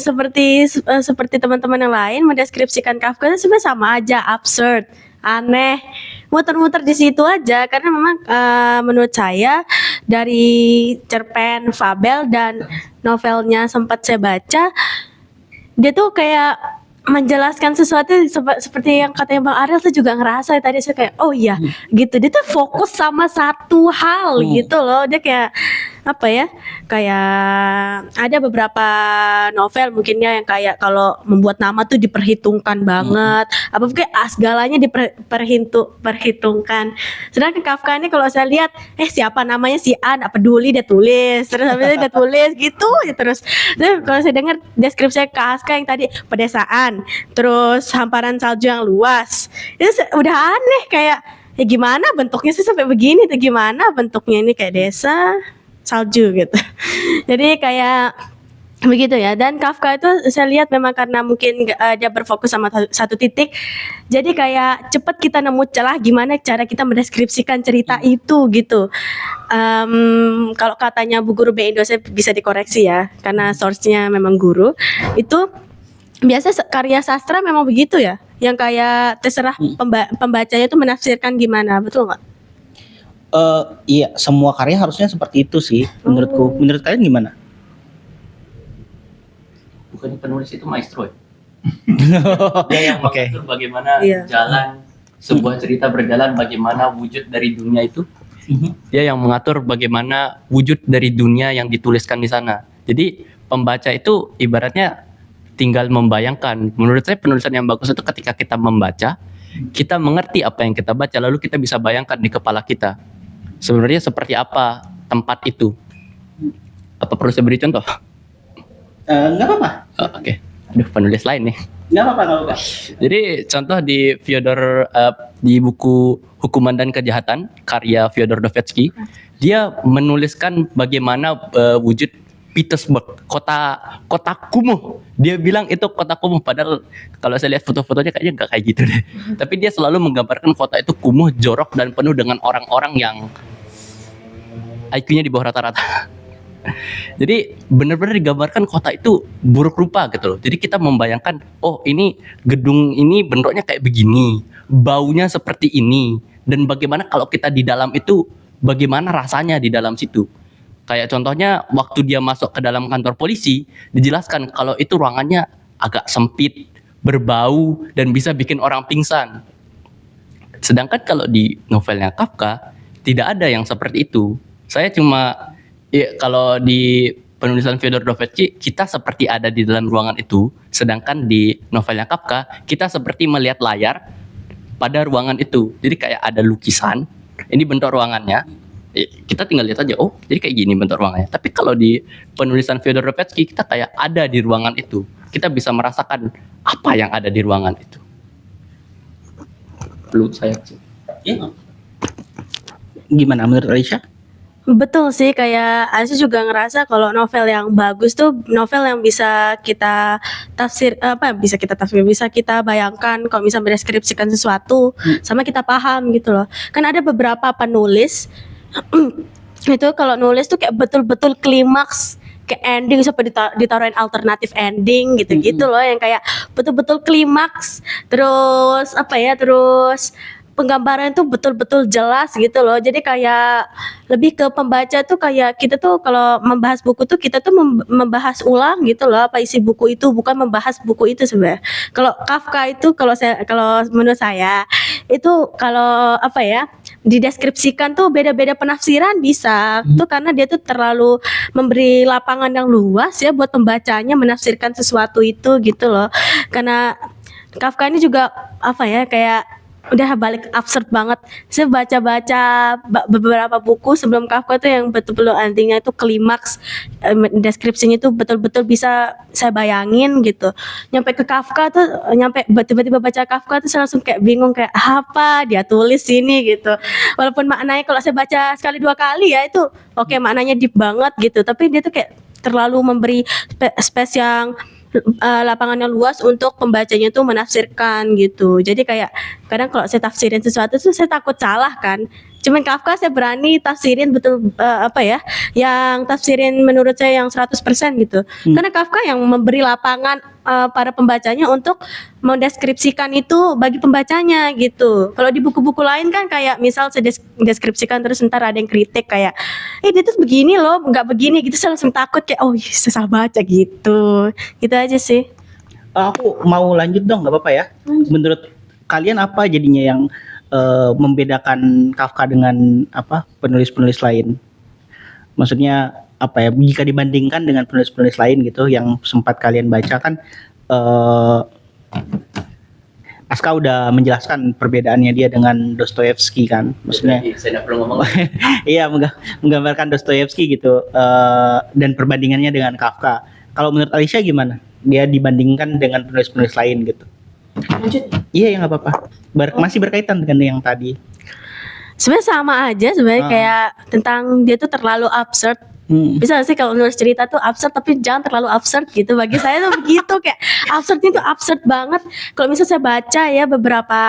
seperti teman-teman yang lain mendeskripsikan Kafka itu sebenarnya sama aja, absurd, aneh, muter-muter di situ aja karena memang menurut saya dari cerpen, fabel dan novelnya sempat saya baca, dia tuh kayak menjelaskan sesuatu seperti yang katanya Bang Ariel tuh juga ngerasa tadi saya kayak oh iya gitu, dia tuh fokus sama satu hal gitu loh. Dia kayak apa ya, kayak ada beberapa novel mungkinnya yang kayak kalau membuat nama tuh diperhitungkan banget, apa kayak segalanya diperhitungkan. Sedangkan Kafka ini kalau saya lihat siapa namanya si A, nggak peduli dia tulis terus habis itu dia tulis gitu ya terus. Kalau saya dengar deskripsi Kafka yang tadi pedesaan, terus hamparan salju yang luas, itu udah aneh kayak ya gimana bentuknya sih sampai begini tuh, gimana bentuknya ini kayak desa salju gitu. Jadi kayak begitu ya. Dan Kafka itu saya lihat memang karena mungkin dia berfokus sama satu titik, jadi kayak cepat kita nemu celah gimana cara kita mendeskripsikan cerita itu gitu. Kalau katanya Bu Guru B Indo, saya bisa dikoreksi ya karena source-nya memang guru, itu biasa karya sastra memang begitu ya, yang kayak terserah pembacanya itu menafsirkan gimana, betul nggak? Iya, semua karya harusnya seperti itu sih menurutku. Menurut kalian gimana? Bukan penulis itu maestro ya? Dia yang mengatur bagaimana jalan sebuah cerita berjalan, bagaimana wujud dari dunia itu. Dia yang mengatur bagaimana wujud dari dunia yang dituliskan di sana. Jadi pembaca itu ibaratnya tinggal membayangkan. Menurut saya penulisan yang bagus itu ketika kita membaca, kita mengerti apa yang kita baca, lalu kita bisa bayangkan di kepala kita sebenarnya seperti apa tempat itu. Apa perlu saya beri contoh? Nggak apa-apa. Oke. Aduh, penulis lain nih. Nggak apa-apa. Jadi contoh di Fyodor di buku Hukuman dan Kejahatan karya Fyodor Dostoevsky, dia menuliskan bagaimana wujud Petersburg, kota kumuh. Dia bilang itu kota kumuh, padahal kalau saya lihat foto-fotonya kayaknya nggak kayak gitu deh. Tapi dia selalu menggambarkan kota itu kumuh, jorok dan penuh dengan orang-orang yang IQ-nya di bawah rata-rata. Jadi benar-benar digambarkan kota itu buruk rupa gitu loh. Jadi kita membayangkan, oh ini gedung ini bentuknya kayak begini, baunya seperti ini, dan bagaimana kalau kita di dalam itu, bagaimana rasanya di dalam situ. Kayak contohnya waktu dia masuk ke dalam kantor polisi, dijelaskan kalau itu ruangannya agak sempit, berbau, dan bisa bikin orang pingsan. Sedangkan kalau di novelnya Kafka, tidak ada yang seperti itu. Saya cuma, kalau di penulisan Fyodor Dostoevsky, kita seperti ada di dalam ruangan itu. Sedangkan di novelnya Kafka, kita seperti melihat layar, pada ruangan itu. Jadi kayak ada lukisan, ini bentuk ruangannya. Kita tinggal lihat aja, oh jadi kayak gini bentuk ruangannya. Tapi kalau di penulisan Fyodor Dostoevsky kita kayak ada di ruangan itu. Kita bisa merasakan apa yang ada di ruangan itu. Perlu saya Iya. Gimana menurut Alicia? Betul sih, kayak Aziz juga ngerasa kalau novel yang bagus tuh novel yang bisa kita bisa kita bayangkan kalau bisa mendeskripsikan sesuatu sama kita paham gitu loh. Kan ada beberapa penulis itu kalau nulis tuh kayak betul-betul klimaks ke ending sampai ditaruhin alternatif ending gitu-gitu loh, yang kayak betul-betul klimaks, terus terus penggambaran tuh betul-betul jelas gitu loh. Jadi kayak lebih ke pembaca tuh kayak kita tuh kalau membahas buku tuh kita tuh membahas ulang gitu loh apa isi buku itu, bukan membahas buku itu sebenarnya. Kalau Kafka itu kalau menurut saya itu kalau dideskripsikan tuh beda-beda penafsiran bisa. Tuh karena dia tuh terlalu memberi lapangan yang luas ya buat pembacanya menafsirkan sesuatu itu gitu loh. Karena Kafka ini juga kayak udah balik absurd banget. Saya baca beberapa buku sebelum Kafka tuh yang betul-betul endingnya itu klimaks, deskripsinya itu betul-betul bisa saya bayangin gitu. Nyampe ke Kafka tuh, tiba-tiba baca Kafka tuh saya langsung kayak bingung kayak apa dia tulis ini gitu. Walaupun maknanya kalau saya baca sekali dua kali ya itu oke, maknanya deep banget gitu. Tapi dia tuh kayak terlalu memberi space yang lapangan yang luas untuk pembacanya tuh menafsirkan gitu. Jadi kayak kadang kalau saya tafsirin sesuatu tuh saya takut salah kan. Cuman Kafka saya berani tafsirin betul yang tafsirin menurut saya yang 100% gitu. Karena Kafka yang memberi lapangan para pembacanya untuk mendeskripsikan itu bagi pembacanya gitu. Kalau di buku-buku lain kan kayak misal saya deskripsikan terus ntar ada yang kritik kayak dia tuh begini loh, nggak begini gitu, saya langsung takut kayak saya salah baca gitu. Gitu aja sih. Aku mau lanjut dong, nggak apa-apa ya? Menurut kalian apa jadinya yang membedakan Kafka dengan penulis-penulis lain? Maksudnya jika dibandingkan dengan penulis-penulis lain gitu yang sempat kalian baca kan, Aska udah menjelaskan perbedaannya dia dengan Dostoevsky kan, maksudnya saya tidak perlu ngomong. iya menggambarkan Dostoevsky gitu, dan perbandingannya dengan Kafka. Kalau menurut Alicia gimana? Dia dibandingkan dengan penulis-penulis lain gitu. Lanjut. Iya ya nggak apa-apa. Masih berkaitan dengan yang tadi. Sebenarnya sama aja sebenarnya kayak tentang dia tuh terlalu absurd. Bisa gak sih kalau nulis cerita tuh absurd tapi jangan terlalu absurd gitu. Bagi saya tuh begitu, kayak absurdnya tuh absurd banget. Kalau misalnya saya baca ya beberapa,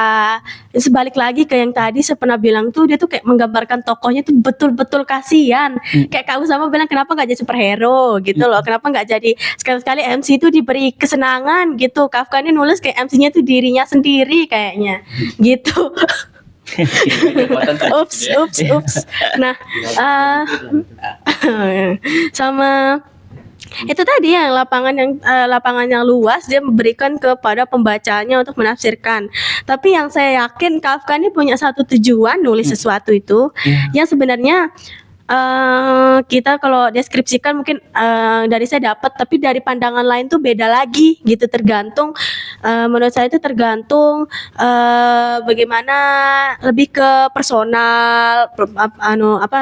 sebalik lagi ke yang tadi saya pernah bilang tuh, dia tuh kayak menggambarkan tokohnya tuh betul-betul kasihan. Kayak kamu sama bilang kenapa gak jadi superhero gitu loh, kenapa gak jadi sekali-sekali MC itu diberi kesenangan gitu. Kafka ini nulis kayak MC-nya tuh dirinya sendiri kayaknya gitu. Ups. Nah, sama itu tadi yang lapangan yang luas dia memberikan kepada pembacanya untuk menafsirkan. Tapi yang saya yakin Kafka ini punya satu tujuan nulis sesuatu itu yang sebenarnya kita kalau deskripsikan mungkin dari saya dapat, tapi dari pandangan lain tuh beda lagi gitu, tergantung menurut saya itu tergantung bagaimana, lebih ke personal,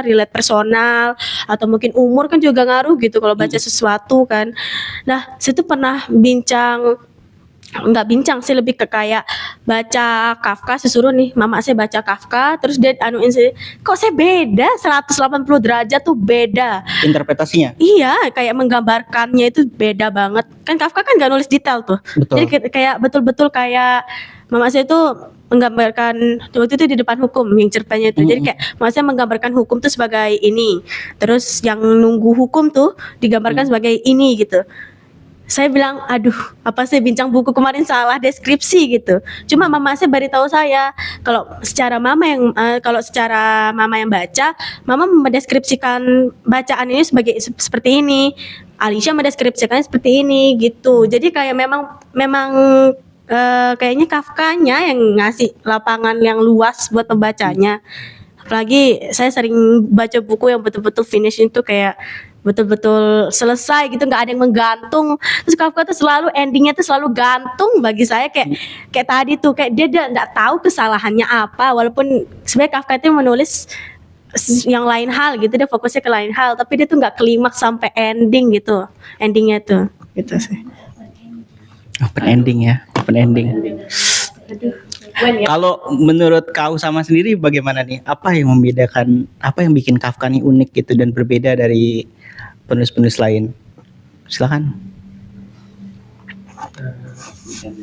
relate personal, atau mungkin umur kan juga ngaruh gitu kalau baca sesuatu kan. Nah, saya tuh pernah nggak bincang sih, lebih ke kayak baca Kafka, sesuruh nih mama saya baca Kafka, terus dia sih, kok saya beda 180 derajat tuh beda Interpretasinya. iya, kayak menggambarkannya itu beda banget kan. Kafka kan nggak nulis detail tuh. Betul. Jadi kayak betul-betul kayak mama saya tuh menggambarkan waktu itu di depan hukum yang ceritanya itu. Jadi kayak mama saya menggambarkan hukum tuh sebagai ini, terus yang nunggu hukum tuh digambarkan sebagai ini gitu. Saya bilang, aduh, apa saya bincang buku kemarin salah deskripsi gitu. Cuma mama saya beritahu saya kalau secara mama yang baca, mama mendeskripsikan bacaan ini sebagai seperti ini. Alicia mendeskripsikannya seperti ini gitu. Jadi kayak memang kayaknya Kafkanya yang ngasih lapangan yang luas buat pembacanya. Apalagi saya sering baca buku yang betul-betul finish itu kayak betul-betul selesai gitu, nggak ada yang menggantung. Terus Kafka tuh selalu endingnya tuh selalu gantung bagi saya, kayak tadi tuh kayak dia nggak tahu kesalahannya apa, walaupun sebenarnya Kafka itu menulis yang lain hal gitu, dia fokusnya ke lain hal, tapi dia tuh nggak klimaks sampai ending gitu, endingnya tuh gitu sih. Open ending ya, open ending. Kalau menurut kau sama sendiri bagaimana nih? Apa yang membedakan, apa yang bikin Kafka nih unik gitu dan berbeda dari penulis-penulis lain? Silakan.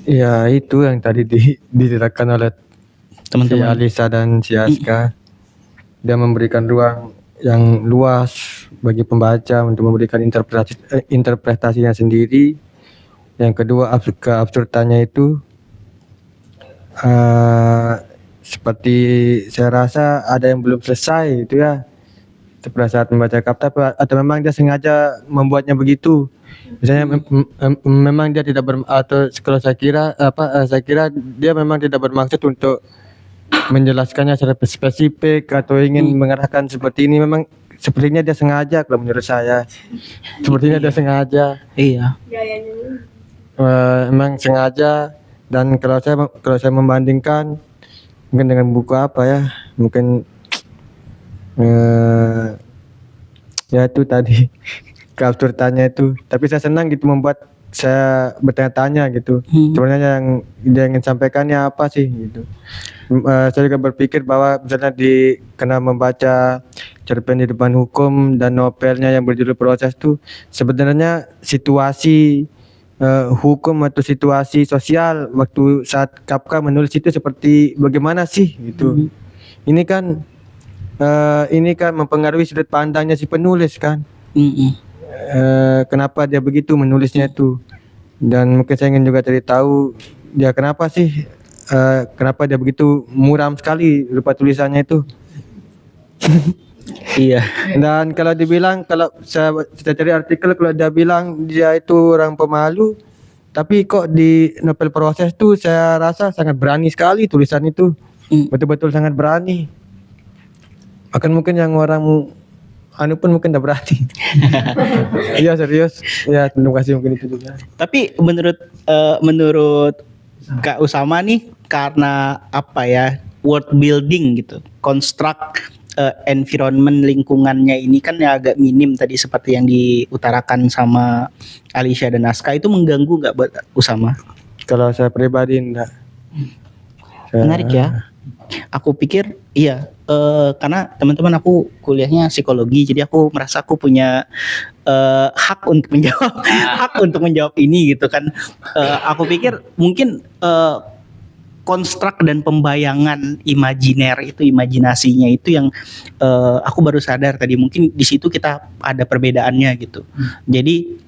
Ya itu yang tadi diterangkan oleh si Teman-teman. Alisa dan si Aska. Dia memberikan ruang yang luas bagi pembaca untuk memberikan interpretasinya sendiri. Yang kedua, keabsurdannya itu seperti saya rasa ada yang belum selesai itu ya pada saat membaca Kafka, atau memang dia sengaja membuatnya begitu. Misalnya memang dia tidak atau kalau saya kira dia memang tidak bermaksud untuk menjelaskannya secara spesifik atau ingin mengarahkan seperti ini. Memang sepertinya dia sengaja, kalau menurut saya sepertinya dia sengaja. Iya. Memang sengaja. Dan kalau saya membandingkan mungkin dengan buku apa ya, mungkin ya itu tadi keabsurdannya itu. Tapi saya senang gitu membuat saya bertanya-tanya gitu. Sebenarnya yang dia ingin sampaikannya apa sih gitu. Saya juga berpikir bahwa misalnya karena membaca cerpen di depan hukum dan novelnya yang berjudul Proses tuh sebenarnya situasi hukum atau situasi sosial waktu saat Kafka menulis itu seperti bagaimana sih gitu. Ini kan mempengaruhi sudut pandangnya si penulis kan. Kenapa dia begitu menulisnya itu, dan mungkin saya ingin juga cari tahu dia kenapa dia begitu muram sekali rupa tulisannya itu. Iya. Dan kalau saya cari artikel, kalau dia bilang dia itu orang pemalu, tapi kok di novel Proses tuh saya rasa sangat berani sekali tulisan itu. Betul-betul sangat berani. Bahkan mungkin yang orang pun mungkin udah berani. Iya serius. Ya terima kasih, mungkin itu juga. Tapi menurut Kak Usama nih, karena apa ya, world building gitu, construct environment lingkungannya ini kan ya agak minim tadi seperti yang diutarakan sama Alicia dan Aska, itu mengganggu nggak buat Usama? Kalau saya pribadi enggak. Menarik ya. Aku pikir iya, karena teman-teman aku kuliahnya psikologi, jadi aku merasa aku punya hak untuk menjawab ini gitu kan. Aku pikir mungkin konstruk dan pembayangan imajiner itu, imajinasinya itu yang aku baru sadar tadi, mungkin di situ kita ada perbedaannya gitu. Jadi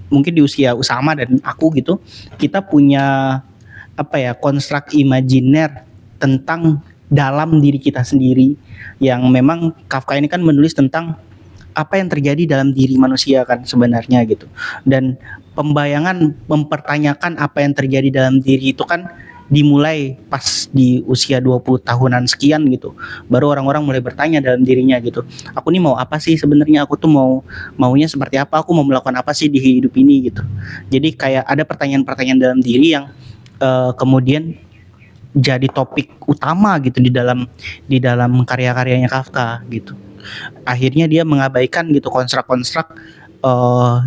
mungkin di usia Usama dan aku gitu, kita punya apa ya, konstruk imajiner tentang dalam diri kita sendiri, yang memang Kafka ini kan menulis tentang apa yang terjadi dalam diri manusia kan sebenarnya gitu. Dan pembayangan, mempertanyakan apa yang terjadi dalam diri itu kan dimulai pas di usia 20 tahunan sekian gitu. Baru orang-orang mulai bertanya dalam dirinya gitu. Aku nih mau apa sih sebenarnya? Aku tuh maunya seperti apa? Aku mau melakukan apa sih di hidup ini gitu. Jadi kayak ada pertanyaan-pertanyaan dalam diri yang kemudian jadi topik utama gitu di dalam karya-karyanya Kafka gitu. Akhirnya dia mengabaikan gitu konstruk-konstruk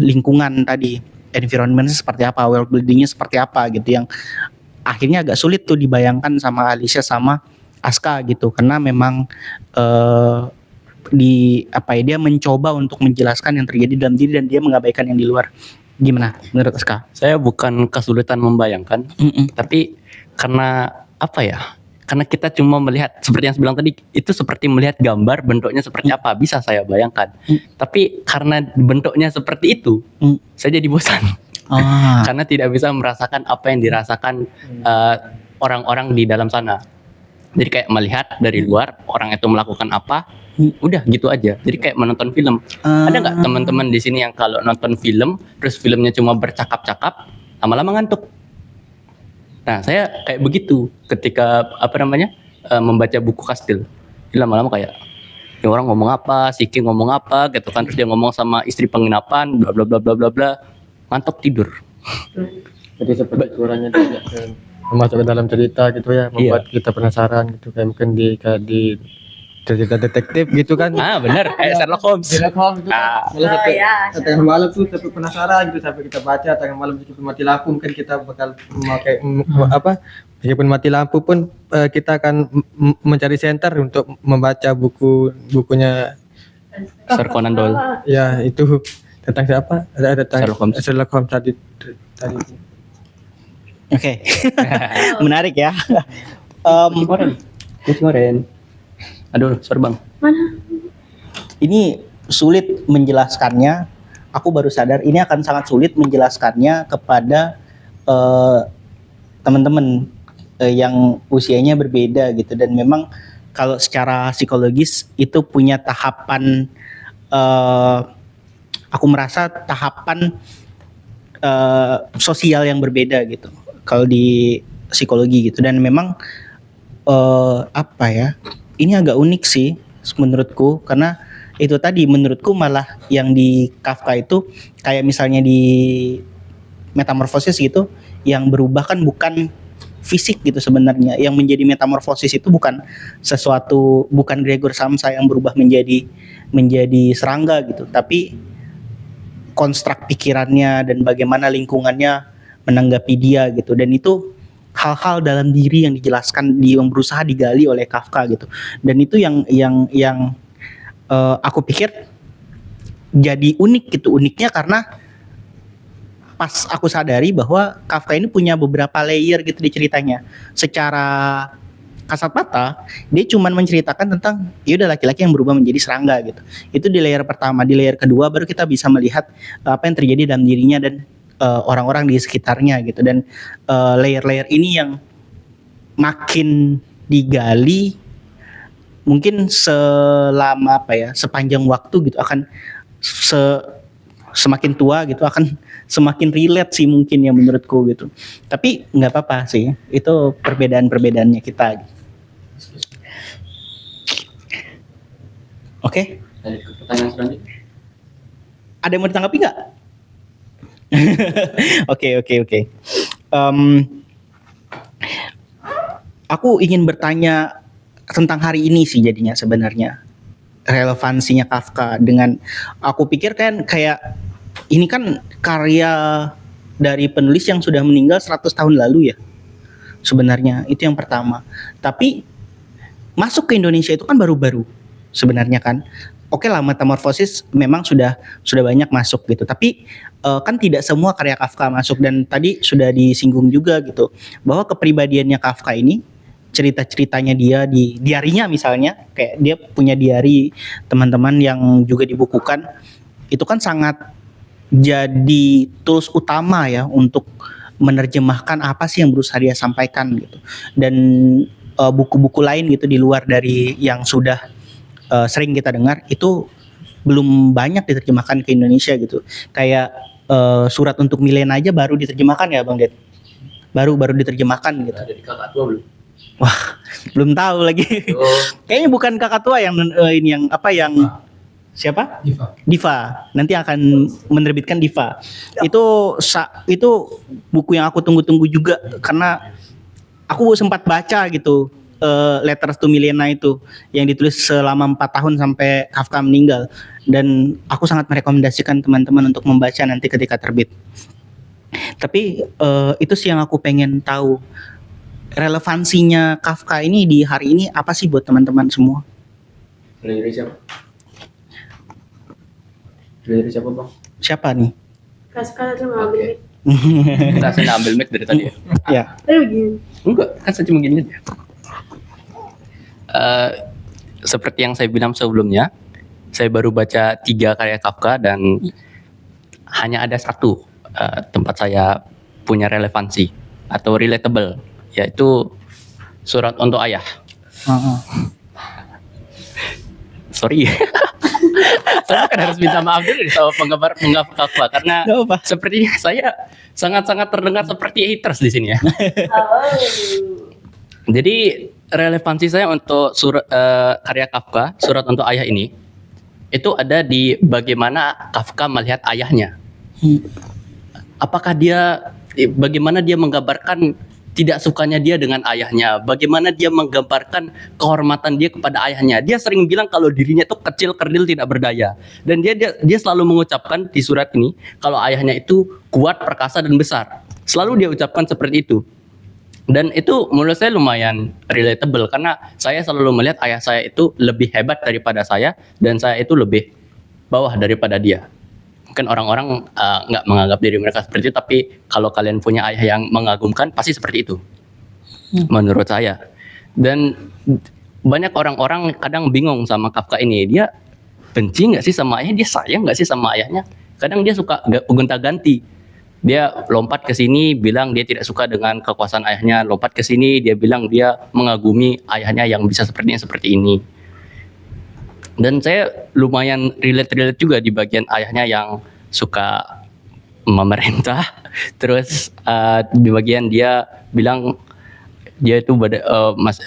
lingkungan tadi, environment seperti apa, world buildingnya seperti apa gitu, yang akhirnya agak sulit tuh dibayangkan sama Alicia sama Aska gitu, karena memang dia mencoba untuk menjelaskan yang terjadi dalam diri dan dia mengabaikan yang di luar. Gimana menurut Aska? Saya bukan kesulitan membayangkan, tapi karena apa ya? Karena kita cuma melihat seperti yang saya bilang tadi, itu seperti melihat gambar, bentuknya seperti apa bisa saya bayangkan. Tapi karena bentuknya seperti itu, saya jadi bosan. Karena tidak bisa merasakan apa yang dirasakan orang-orang di dalam sana. Jadi kayak melihat dari luar orang itu melakukan apa, udah gitu aja. Jadi kayak menonton film. Ada nggak teman-teman di sini yang kalau nonton film, terus filmnya cuma bercakap-cakap, lama-lama ngantuk? Nah, saya kayak begitu ketika membaca buku Kastil. Lama-lama kayak Ini orang ngomong apa, si King ngomong apa gitu kan, terus dia ngomong sama istri penginapan, bla bla bla bla bla bla, mantap tidur. Jadi seperti suaranya juga masuk ke dalam cerita gitu ya, membuat kita penasaran gitu, kayak mungkin kayak di cerita detektif gitu kan. Bener, kayak Sherlock Holmes. Sherlock Holmes gitu. Ah. Malah sampai ya. tengah malam tuh sampai penasaran gitu, sampai kita baca tengah malam meskipun mati lampu, mungkin kita bakal memakai meskipun mati lampu pun kita akan mencari center untuk membaca bukunya Sir Conan Doyle. ya itu tentang siapa? Ada tentang Sherlock Holmes. Sherlock Holmes tadi. Oke. Menarik ya. Kemarin. Aduh, sorry bang. Mana? Ini sulit menjelaskannya. Aku baru sadar ini akan sangat sulit menjelaskannya kepada teman-teman yang usianya berbeda gitu, dan memang kalau secara psikologis itu punya tahapan, aku merasa tahapan sosial yang berbeda gitu kalau di psikologi gitu, dan memang apa ya, ini agak unik sih menurutku, karena itu tadi menurutku malah yang di Kafka itu kayak misalnya di Metamorfosis gitu, yang berubah kan bukan fisik gitu sebenarnya, yang menjadi metamorfosis itu bukan sesuatu, bukan Gregor Samsa yang berubah menjadi serangga gitu, tapi konstruk pikirannya dan bagaimana lingkungannya menanggapi dia gitu, dan itu hal-hal dalam diri yang dijelaskan, yang berusaha digali oleh Kafka gitu, dan itu yang aku pikir jadi unik gitu. Uniknya karena pas aku sadari bahwa Kafka ini punya beberapa layer gitu di ceritanya. Secara kasat mata dia cuman menceritakan tentang ya udah laki-laki yang berubah menjadi serangga gitu. Itu di layer pertama. Di layer kedua baru kita bisa melihat apa yang terjadi dalam dirinya dan orang-orang di sekitarnya gitu. Dan layer-layer ini yang makin digali mungkin selama sepanjang waktu gitu, akan semakin tua gitu akan semakin relate sih mungkin ya menurutku gitu. Tapi nggak apa-apa sih, itu perbedaan-perbedaannya kita. Oke. Pertanyaan selanjutnya. Ada yang mau ditanggapi nggak? Oke. Aku ingin bertanya tentang hari ini sih jadinya sebenarnya, relevansinya Kafka dengan, aku pikir kan kayak ini kan karya dari penulis yang sudah meninggal 100 tahun lalu ya sebenarnya, itu yang pertama. Tapi masuk ke Indonesia itu kan baru-baru sebenarnya kan. Oke lah, Metamorfosis memang sudah banyak masuk gitu, tapi kan tidak semua karya Kafka masuk. Dan tadi sudah disinggung juga gitu bahwa kepribadiannya Kafka ini, cerita-ceritanya dia di diarinya misalnya, kayak dia punya diari teman-teman yang juga dibukukan, itu kan sangat jadi tools utama ya untuk menerjemahkan apa sih yang berusaha dia sampaikan gitu. Dan buku-buku lain gitu di luar dari yang sudah sering kita dengar itu belum banyak diterjemahkan ke Indonesia gitu. Kayak Surat untuk Milena aja baru diterjemahkan ya Bang Ded, baru diterjemahkan gitu. Ada di kakak tua belum? Wah, belum tahu lagi. Kayaknya bukan kakak tua yang ini, yang apa, yang siapa? Diva. Nanti akan menerbitkan Diva. Itu buku yang aku tunggu-tunggu juga, karena aku sempat baca gitu Letters to Milena itu yang ditulis selama 4 tahun sampai Kafka meninggal, dan aku sangat merekomendasikan teman-teman untuk membaca nanti ketika terbit. Tapi itu sih yang aku pengen tahu, relevansinya Kafka ini di hari ini apa sih buat teman-teman semua? Dari siapa? Dari siapa bang? Siapa nih? Kafka itu mau ambil. Kita saya ambil mic dari tadi ya. Ya. Begini. Enggak, kan saya cuma gini aja. Seperti yang saya bilang sebelumnya, saya baru baca 3 karya Kafka dan hanya ada satu tempat saya punya relevansi atau relatable, yaitu Surat untuk Ayah. Sorry. Saya kan harus minta maaf dulu sama penggemar Kafka karena Gak apa. sepertinya saya sangat-sangat terdengar seperti haters di sini ya. Jadi relevansi saya untuk karya Kafka, Surat untuk Ayah ini, itu ada di bagaimana Kafka melihat ayahnya. Apakah bagaimana dia menggambarkan tidak sukanya dia dengan ayahnya, bagaimana dia menggambarkan kehormatan dia kepada ayahnya. Dia sering bilang kalau dirinya itu kecil, kerdil, tidak berdaya. Dan dia selalu mengucapkan di surat ini kalau ayahnya itu kuat, perkasa, dan besar. Selalu dia ucapkan seperti itu. Dan itu menurut saya lumayan relatable karena saya selalu melihat ayah saya itu lebih hebat daripada saya dan saya itu lebih bawah daripada dia. Mungkin orang-orang nggak menganggap diri mereka seperti itu, tapi kalau kalian punya ayah yang mengagumkan pasti seperti itu menurut saya. Dan banyak orang-orang kadang bingung sama Kafka ini, dia benci nggak sih sama ayahnya, dia sayang nggak sih sama ayahnya. Kadang dia suka gonta-ganti, dia lompat ke sini bilang dia tidak suka dengan kekuasaan ayahnya, lompat ke sini dia bilang dia mengagumi ayahnya yang bisa seperti ini. Dan saya lumayan relate juga di bagian ayahnya yang suka memerintah. Terus di bagian dia bilang dia itu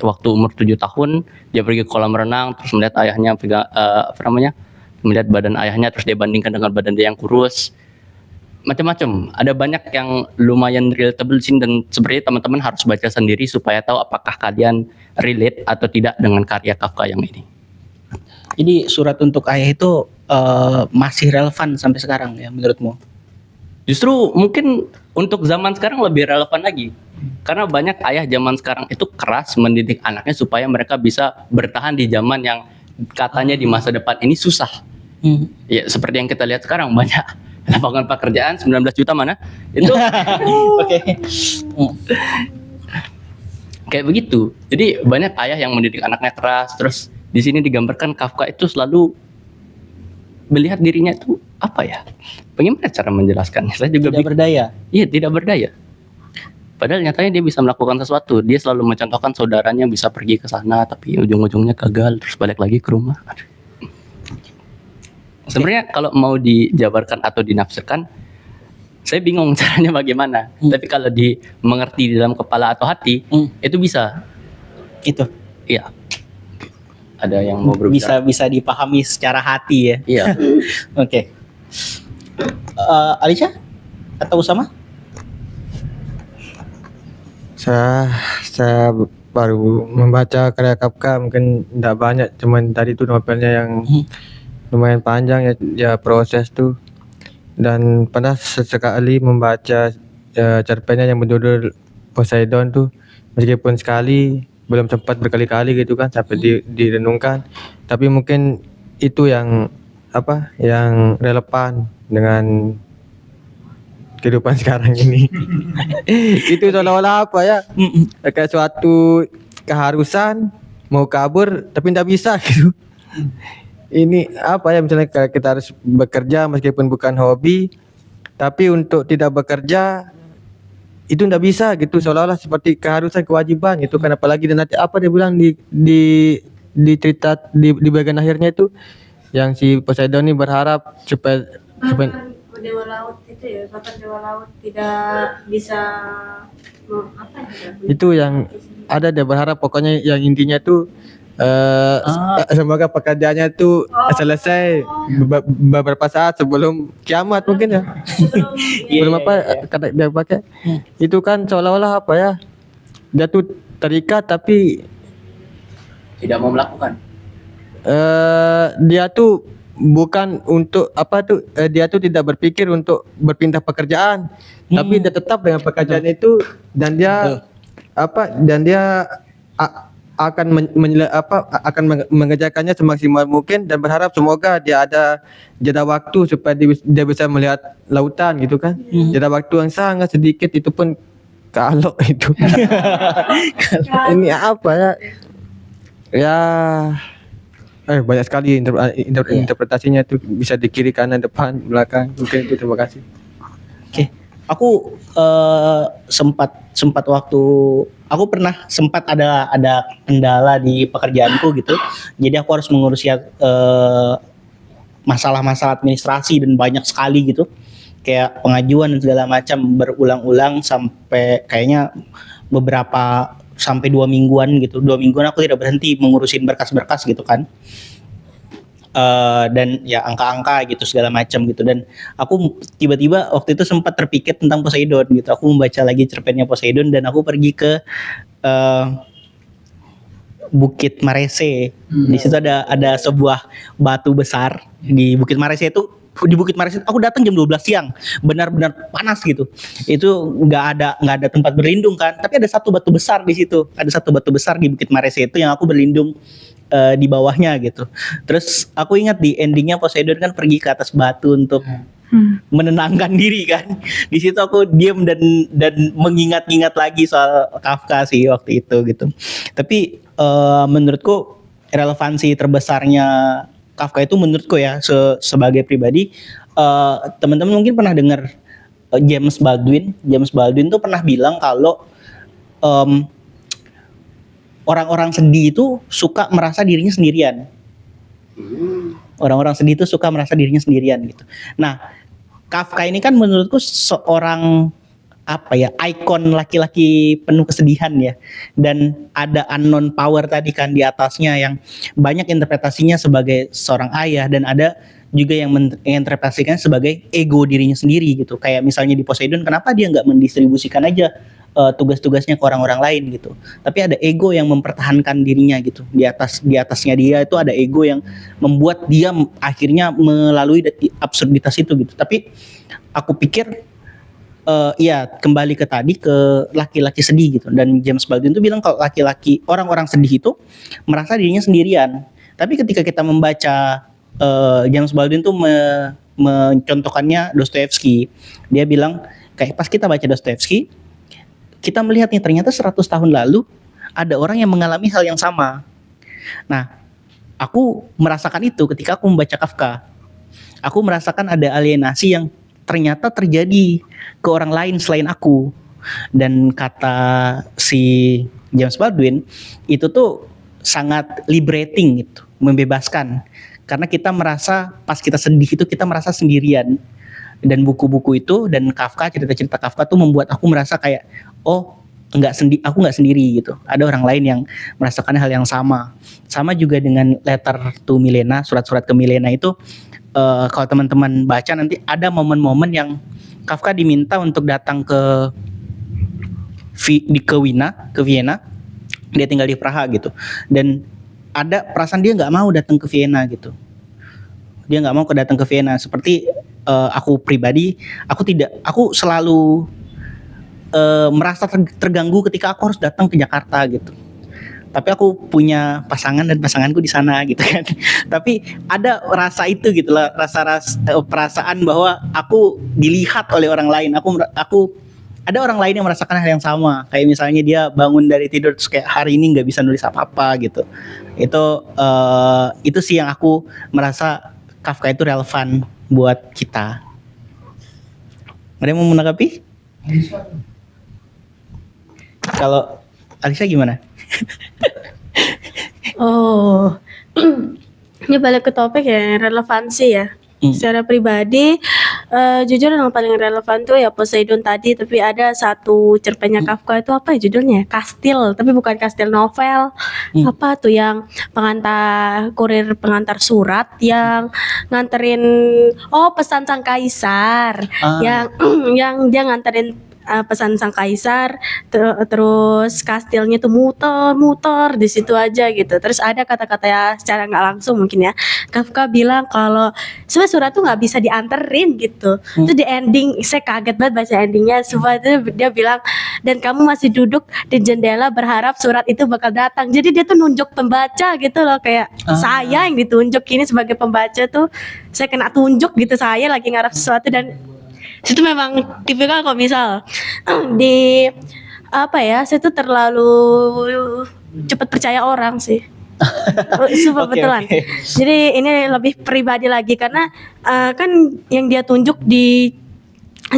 waktu umur 7 tahun dia pergi ke kolam renang terus melihat ayahnya melihat badan ayahnya terus dia bandingkan dengan badan dia yang kurus. Macam-macam. Ada banyak yang lumayan relatable sih dan sebenarnya teman-teman harus baca sendiri supaya tahu apakah kalian relate atau tidak dengan karya Kafka yang ini. Jadi Surat untuk Ayah itu masih relevan sampai sekarang ya menurutmu? Justru mungkin untuk zaman sekarang lebih relevan lagi. Karena banyak ayah zaman sekarang itu keras mendidik anaknya supaya mereka bisa bertahan di zaman yang katanya di masa depan ini susah. Ya seperti yang kita lihat sekarang banyak lapangan pekerjaan 19 juta mana? Itu Oke. kayak begitu. Jadi banyak ayah yang mendidik anaknya keras. Terus di sini digambarkan Kafka itu selalu melihat dirinya itu apa ya? Bagaimana cara menjelaskannya? Saya juga Tidak berdaya. Iya, tidak berdaya. Padahal nyatanya dia bisa melakukan sesuatu. Dia selalu mencontohkan saudaranya bisa pergi ke sana, tapi ujung-ujungnya gagal, terus balik lagi ke rumah. Sebenarnya kalau mau dijabarkan atau dinafsirkan, saya bingung caranya bagaimana. Tapi kalau dimengerti di dalam kepala atau hati, itu bisa. Itu Iya. Ada yang mau berbicara? bisa dipahami secara hati ya. Iya. Oke. Alicia atau Usama? Saya baru membaca karya Kafka, mungkin tidak banyak, cuman tadi itu novelnya yang lumayan panjang ya proses tuh. Dan pernah sesekali membaca cerpennya yang berjudul Poseidon tuh, meskipun sekali belum sempat berkali-kali gitu kan sampai direnungkan, tapi mungkin itu yang yang relevan dengan kehidupan sekarang ini. Itu seolah-olah kayak suatu keharusan mau kabur tapi tidak bisa gitu. Ini misalnya kita harus bekerja meskipun bukan hobi, tapi untuk tidak bekerja itu tidak bisa gitu, seolah-olah seperti keharusan, kewajiban gitu kan. Apalagi dan nanti dia bilang di cerita di bagian akhirnya itu yang si Poseidon ini berharap supaya Dewa laut itu ya, bahkan dewa laut tidak bisa itu yang ada dia berharap, pokoknya yang intinya tuh semoga pekerjaannya tuh selesai beberapa saat sebelum kiamat mungkin ya. Sebelum kata dia pakai itu kan seolah-olah dia tuh terikat tapi Tidak mau melakukan. dia tuh bukan untuk dia tuh tidak berpikir untuk berpindah pekerjaan, tapi dia tetap dengan pekerjaan itu dan dia akan mengerjakannya semaksimal mungkin dan berharap semoga dia ada jeda waktu supaya dia bisa melihat lautan gitu kan. Jeda waktu yang sangat sedikit itu pun kalau itu. Ini banyak sekali interpretasinya tuh, bisa di kiri, kanan, depan, belakang. Mungkin itu, terima kasih. Oke. Aku sempat waktu aku pernah sempat ada kendala di pekerjaanku gitu. Jadi aku harus mengurusi masalah-masalah administrasi dan banyak sekali gitu. Kayak pengajuan dan segala macam berulang-ulang sampai kayaknya beberapa sampai 2 mingguan gitu. 2 mingguan aku tidak berhenti mengurusin berkas-berkas gitu kan. Dan ya angka-angka gitu segala macam gitu, dan aku tiba-tiba waktu itu sempat terpikir tentang Poseidon gitu. Aku membaca lagi cerpennya Poseidon dan aku pergi ke eh, Bukit Marese. Di situ ada sebuah batu besar di Bukit Marese itu. Di Bukit Marese aku datang jam 12 siang, benar-benar panas gitu. Itu nggak ada tempat berlindung kan, tapi ada satu batu besar di situ. Ada satu batu besar di Bukit Marese itu yang aku berlindung di bawahnya gitu. Terus aku ingat di endingnya Poseidon kan pergi ke atas batu untuk menenangkan diri kan. Di situ aku diam dan mengingat-ingat lagi soal Kafka sih waktu itu gitu. Tapi menurutku relevansi terbesarnya Kafka itu menurutku ya sebagai pribadi, teman-teman mungkin pernah dengar James Baldwin. James Baldwin tuh pernah bilang kalau orang-orang sedih itu suka merasa dirinya sendirian. Orang-orang sedih itu suka merasa dirinya sendirian gitu. Nah, Kafka ini kan menurutku seorang ikon laki-laki penuh kesedihan ya. Dan ada unknown power tadi kan di atasnya yang banyak interpretasinya sebagai seorang ayah, dan ada juga yang menginterpretasikan sebagai ego dirinya sendiri gitu. Kayak misalnya di Poseidon, kenapa dia nggak mendistribusikan aja tugas-tugasnya ke orang-orang lain gitu. Tapi ada ego yang mempertahankan dirinya gitu. Di atasnya dia itu ada ego yang membuat dia akhirnya melalui absurditas itu gitu. Tapi aku pikir ya kembali ke tadi ke laki-laki sedih gitu. Dan James Baldwin itu bilang kalau laki-laki orang-orang sedih itu merasa dirinya sendirian. Tapi ketika kita membaca James Baldwin tuh mencontohkannya Dostoevsky. Dia bilang kayak pas kita baca Dostoevsky, kita melihat nih ternyata 100 tahun lalu ada orang yang mengalami hal yang sama. Nah, aku merasakan itu ketika aku membaca Kafka. Aku merasakan ada alienasi yang ternyata terjadi ke orang lain selain aku. Dan kata si James Baldwin, itu tuh sangat liberating gitu, membebaskan. Karena kita merasa pas kita sedih itu kita merasa sendirian. Dan buku-buku itu dan Kafka, cerita-cerita Kafka tuh membuat aku merasa kayak aku nggak sendiri gitu. Ada orang lain yang merasakan hal yang sama. Sama juga dengan Letter to Milena, surat-surat ke Milena itu, kalau teman-teman baca nanti ada momen-momen yang Kafka diminta untuk datang ke Vienna. Dia tinggal di Praha gitu. Dan ada perasaan dia nggak mau datang ke Vienna gitu. Dia nggak mau datang ke Vienna. Seperti aku pribadi, aku selalu merasa terganggu ketika aku harus datang ke Jakarta gitu. Tapi aku punya pasangan dan pasanganku di sana gitu kan. Tapi ada rasa itu gitu lah, perasaan bahwa aku dilihat oleh orang lain. Aku ada orang lain yang merasakan hal yang sama. Kayak misalnya dia bangun dari tidur terus kayak hari ini nggak bisa nulis apa-apa gitu. Itu sih yang aku merasa Kafka itu relevan buat kita. Ada yang mau menanggapi? Kalau Alisa gimana? Ini balik ke topik ya, relevansi ya. Secara pribadi, jujur yang paling relevan tuh ya Poseidon tadi. Tapi ada satu cerpennya Kafka itu apa ya judulnya? Kastil, tapi bukan kastil novel. Apa tuh yang kurir pengantar surat yang nganterin pesan sang kaisar. Yang dia nganterin pesan sang kaisar, terus kastilnya tuh muter di situ aja gitu. Terus ada kata-kata ya secara nggak langsung mungkin ya, Kafka bilang kalau sebenarnya surat tuh nggak bisa dianterin gitu. Itu di ending, saya kaget banget baca endingnya. Itu dia bilang, dan kamu masih duduk di jendela berharap surat itu bakal datang. Jadi dia tuh nunjuk pembaca gitu loh, kayak saya yang ditunjuk ini sebagai pembaca tuh, saya kena tunjuk gitu, saya lagi ngarep sesuatu. Dan itu memang tipikal kok, misal saya tuh terlalu cepat percaya orang sih. Super betulan. Jadi ini lebih pribadi lagi karena kan yang dia tunjuk di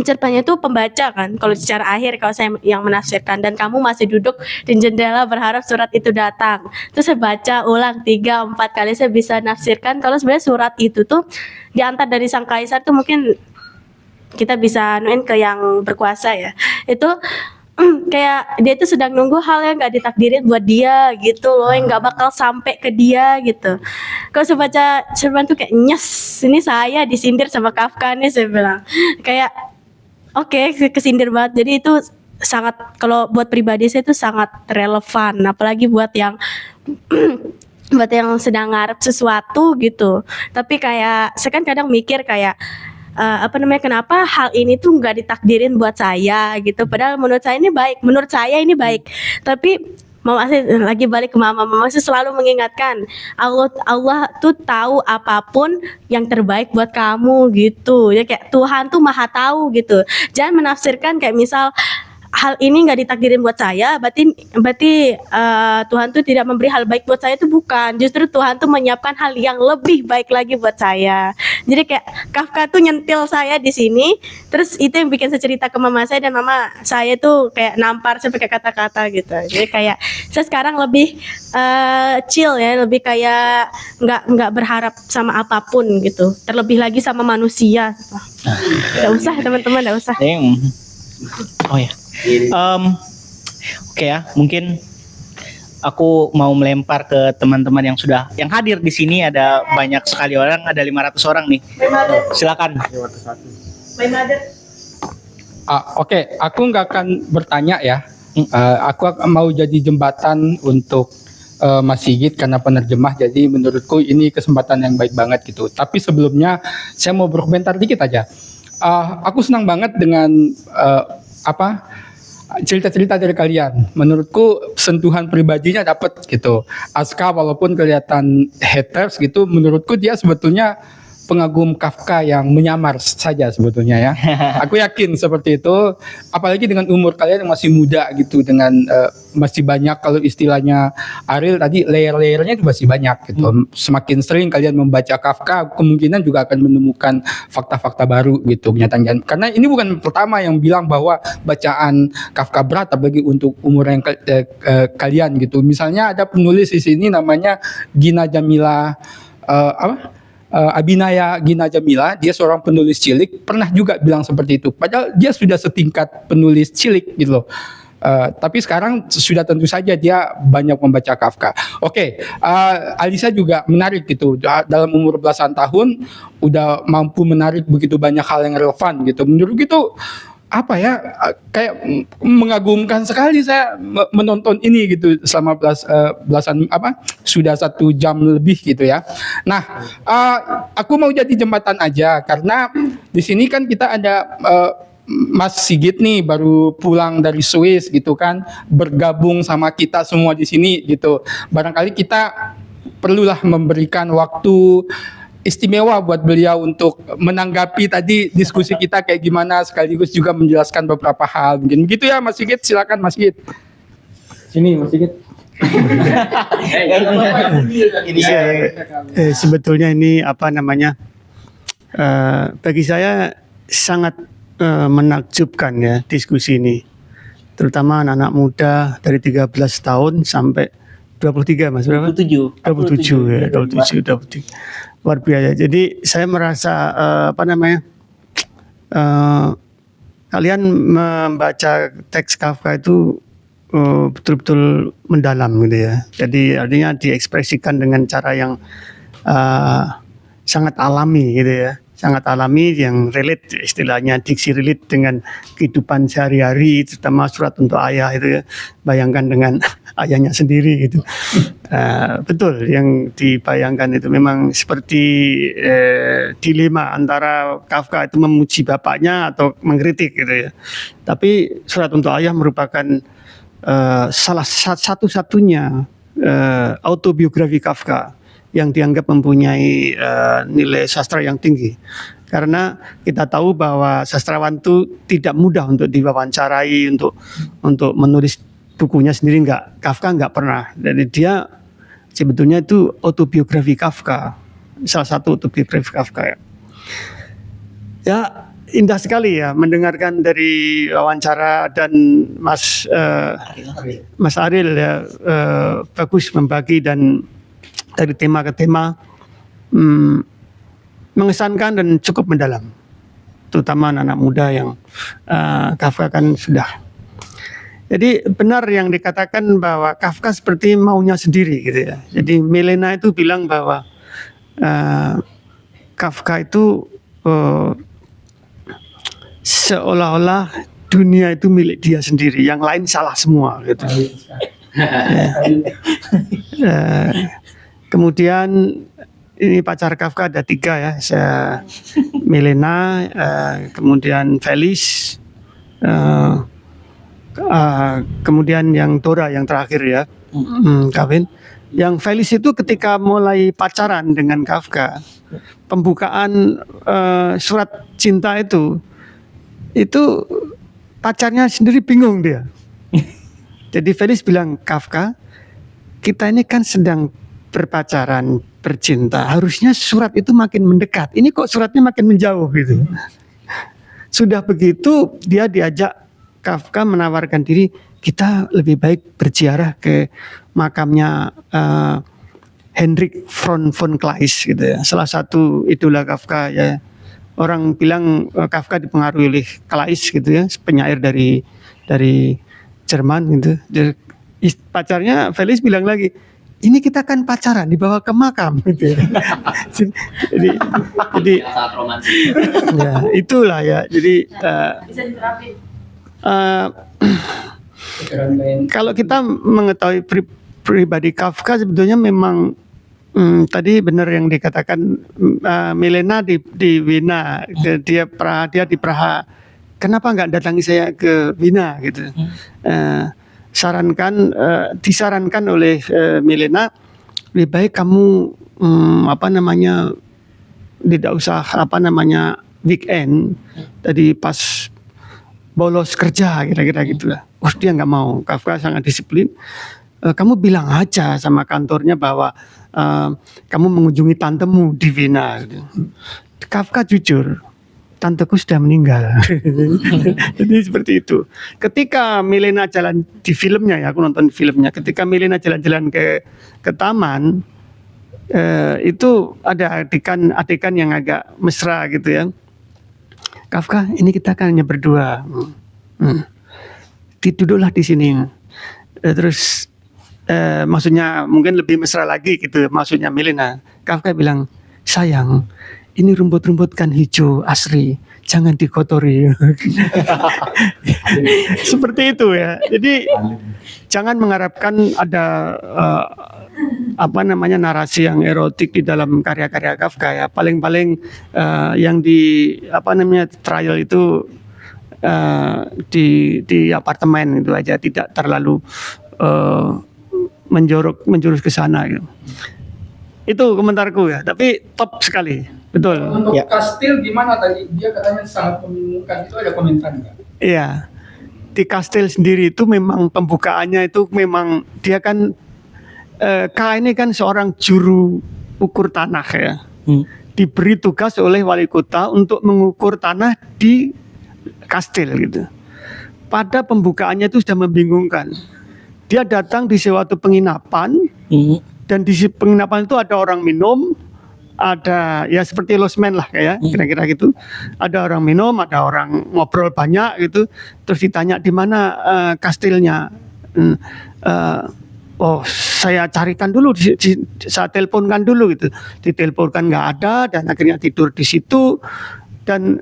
cerpennya itu pembaca kan. Kalau secara akhir, kalau saya yang menafsirkan, dan kamu masih duduk di jendela berharap surat itu datang. Terus saya baca ulang 3-4 kali, saya bisa nafsirkan kalau sebenarnya surat itu tuh diantar dari sang kaisar tuh, mungkin kita bisa nuin ke yang berkuasa ya. Itu kayak dia itu sedang nunggu hal yang nggak ditakdirin buat dia gitu loh, yang nggak bakal sampai ke dia gitu. Kalau saya baca cerpen tuh kayak nyes, ini saya disindir sama Kafka nih, saya bilang kayak oke, kesindir banget. Jadi itu sangat, kalau buat pribadi saya itu sangat relevan, apalagi buat yang buat yang sedang ngarep sesuatu gitu. Tapi kayak saya kan kadang mikir kayak kenapa hal ini tuh nggak ditakdirin buat saya gitu, padahal menurut saya ini baik, tapi mama saya lagi balik ke mama saya selalu mengingatkan Allah tuh tahu apapun yang terbaik buat kamu gitu ya, kayak Tuhan tuh maha tahu gitu. Jangan menafsirkan kayak misal hal ini nggak ditakdirin buat saya, berarti Tuhan tuh tidak memberi hal baik buat saya, itu bukan. Justru Tuhan tuh menyiapkan hal yang lebih baik lagi buat saya. Jadi kayak Kafka tuh nyentil saya di sini, terus itu yang bikin saya cerita ke mama saya, dan mama saya tuh kayak nampar saya pakai kata-kata gitu. Jadi kayak saya sekarang lebih chill ya, lebih kayak nggak berharap sama apapun gitu. Terlebih lagi sama manusia. Nggak usah teman-teman, nggak usah. Oh ya. Oke ya, mungkin aku mau melempar ke teman-teman yang hadir di sini. Ada banyak sekali orang, ada 500 orang nih. Silakan. Oke, aku nggak akan bertanya ya. Aku mau jadi jembatan untuk Mas Sigit karena penerjemah. Jadi menurutku ini kesempatan yang baik banget gitu. Tapi sebelumnya saya mau berkomentar dikit aja. Aku senang banget dengan cerita-cerita dari kalian. Menurutku sentuhan pribadinya dapat gitu. Aska walaupun kelihatan haters gitu, menurutku dia sebetulnya pengagum Kafka yang menyamar saja sebetulnya ya. Aku yakin seperti itu, apalagi dengan umur kalian yang masih muda gitu, dengan masih banyak, kalau istilahnya Ariel tadi, layer-layernya itu masih banyak gitu. Semakin sering kalian membaca Kafka, kemungkinan juga akan menemukan fakta-fakta baru gitu, kenyataan. Karena ini bukan pertama yang bilang bahwa bacaan Kafka berat, apalagi untuk umur yang kalian gitu. Misalnya ada penulis di sini namanya Gina Jamila Abinaya Gina Jamila, dia seorang penulis cilik, pernah juga bilang seperti itu. Padahal dia sudah setingkat penulis cilik gitu loh. Tapi sekarang sudah tentu saja dia banyak membaca Kafka. Oke, Alisa juga menarik gitu. Dalam umur belasan tahun udah mampu menarik begitu banyak hal yang relevan gitu. Menurut gitu kayak mengagumkan sekali saya menonton ini gitu selama sudah 1 jam lebih gitu ya. Nah, aku mau jadi jembatan aja karena di sini kan kita ada Mas Sigit nih baru pulang dari Swiss gitu kan, bergabung sama kita semua di sini gitu. Barangkali kita perlulah memberikan waktu istimewa buat beliau untuk menanggapi tadi diskusi kita kayak gimana, sekaligus juga menjelaskan beberapa hal. Mungkin begitu ya Mas Sigit, silakan Mas Sigit. Sini Mas Sigit. Sebetulnya ini bagi saya sangat menakjubkan ya diskusi ini, terutama anak-anak muda dari 13 tahun sampai 23 Mas, berapa? 27 ya, 27. Luar biasa. Jadi saya merasa kalian membaca teks Kafka itu betul-betul mendalam gitu ya. Jadi artinya diekspresikan dengan cara yang sangat alami gitu ya. Sangat alami, yang relate, istilahnya diksi relate dengan kehidupan sehari-hari, terutama surat untuk ayah itu ya. Bayangkan dengan ayahnya sendiri gitu. Betul yang dibayangkan itu memang seperti dilema antara Kafka itu memuji bapaknya atau mengkritik gitu ya. Tapi surat untuk ayah merupakan salah satu-satunya autobiografi Kafka yang dianggap mempunyai nilai sastra yang tinggi. Karena kita tahu bahwa sastrawan itu tidak mudah untuk diwawancarai, untuk menulis bukunya sendiri Kafka nggak pernah. Jadi dia sebetulnya itu autobiografi Kafka, salah satu autobiografi Kafka ya. Ya indah sekali ya mendengarkan dari wawancara, dan Mas Ariel ya bagus membagi dan dari tema ke tema mengesankan dan cukup mendalam, terutama anak-anak muda yang Kafka kan sudah Jadi benar yang dikatakan bahwa Kafka seperti maunya sendiri gitu ya. Jadi Milena itu bilang bahwa Kafka itu seolah-olah dunia itu milik dia sendiri, yang lain salah semua gitu. Kemudian ini pacar Kafka ada 3 ya, Milena, kemudian Felis, kemudian yang Dora yang terakhir ya, kawin. Yang Felis itu ketika mulai pacaran dengan Kafka, pembukaan surat cinta itu pacarnya sendiri bingung dia. Jadi Felis bilang, Kafka, kita ini kan sedang berpacaran, bercinta, harusnya surat itu makin mendekat. Ini kok suratnya makin menjauh gitu. Sudah begitu dia diajak, Kafka menawarkan diri, kita lebih baik berziarah ke makamnya Hendrik von Kleist gitu ya. Salah satu idola Kafka ya. Orang bilang Kafka dipengaruhi oleh Kleist gitu ya, penyair dari Jerman gitu. Pacarnya Felis bilang lagi, ini kita kan pacaran dibawa ke makam gitu ya. jadi Sangat romantis. ya itulah ya. Jadi Bisa diterapin. kalau kita mengetahui pribadi Kafka sebetulnya memang tadi benar yang dikatakan Milena di Wina, dia di Praha. Kenapa nggak datangi saya ke Wina gitu? Disarankan oleh Milena, lebih baik kamu tidak usah weekend, tadi pas bolos kerja kira-kira gitulah. Oh, dia nggak mau. Kafka sangat disiplin. Kamu bilang aja sama kantornya bahwa kamu mengunjungi tantemu di Wina. Gitu. Kafka jujur, tanteku sudah meninggal. Jadi seperti itu. Ketika Milena jalan di filmnya ya, aku nonton filmnya. Ketika Milena jalan-jalan ke taman, itu ada adegan yang agak mesra gitu ya. Kafka, ini kita kan hanya berdua. Duduklah di sini. Terus maksudnya mungkin lebih mesra lagi gitu. Maksudnya Milena. Kafka bilang, sayang, ini rumput-rumput kan hijau asri, jangan dikotori. Seperti itu ya. Jadi jangan mengharapkan ada narasi yang erotik di dalam karya-karya Kafka ya. Paling-paling yang di trial itu di apartemen itu aja, tidak terlalu menjurus ke sana gitu. Itu komentarku ya, tapi top sekali, betul. Untuk Ya. kastil gimana tadi? Dia katanya sangat membingungkan. Itu ada komentar nggak? Iya, di kastil sendiri itu memang pembukaannya itu memang dia kan K ini kan seorang juru ukur tanah ya. Diberi tugas oleh wali kota untuk mengukur tanah di kastil gitu. Pada pembukaannya itu sudah membingungkan. Dia datang di suatu penginapan. Dan di penginapan itu ada orang minum, ada ya seperti losmen lah kayak kira-kira gitu. Ada orang minum, ada orang ngobrol banyak gitu. Terus ditanya di mana kastilnya. Oh, saya carikan dulu, saya teleponkan dulu gitu. Diteleponkan nggak ada dan akhirnya tidur di situ. Dan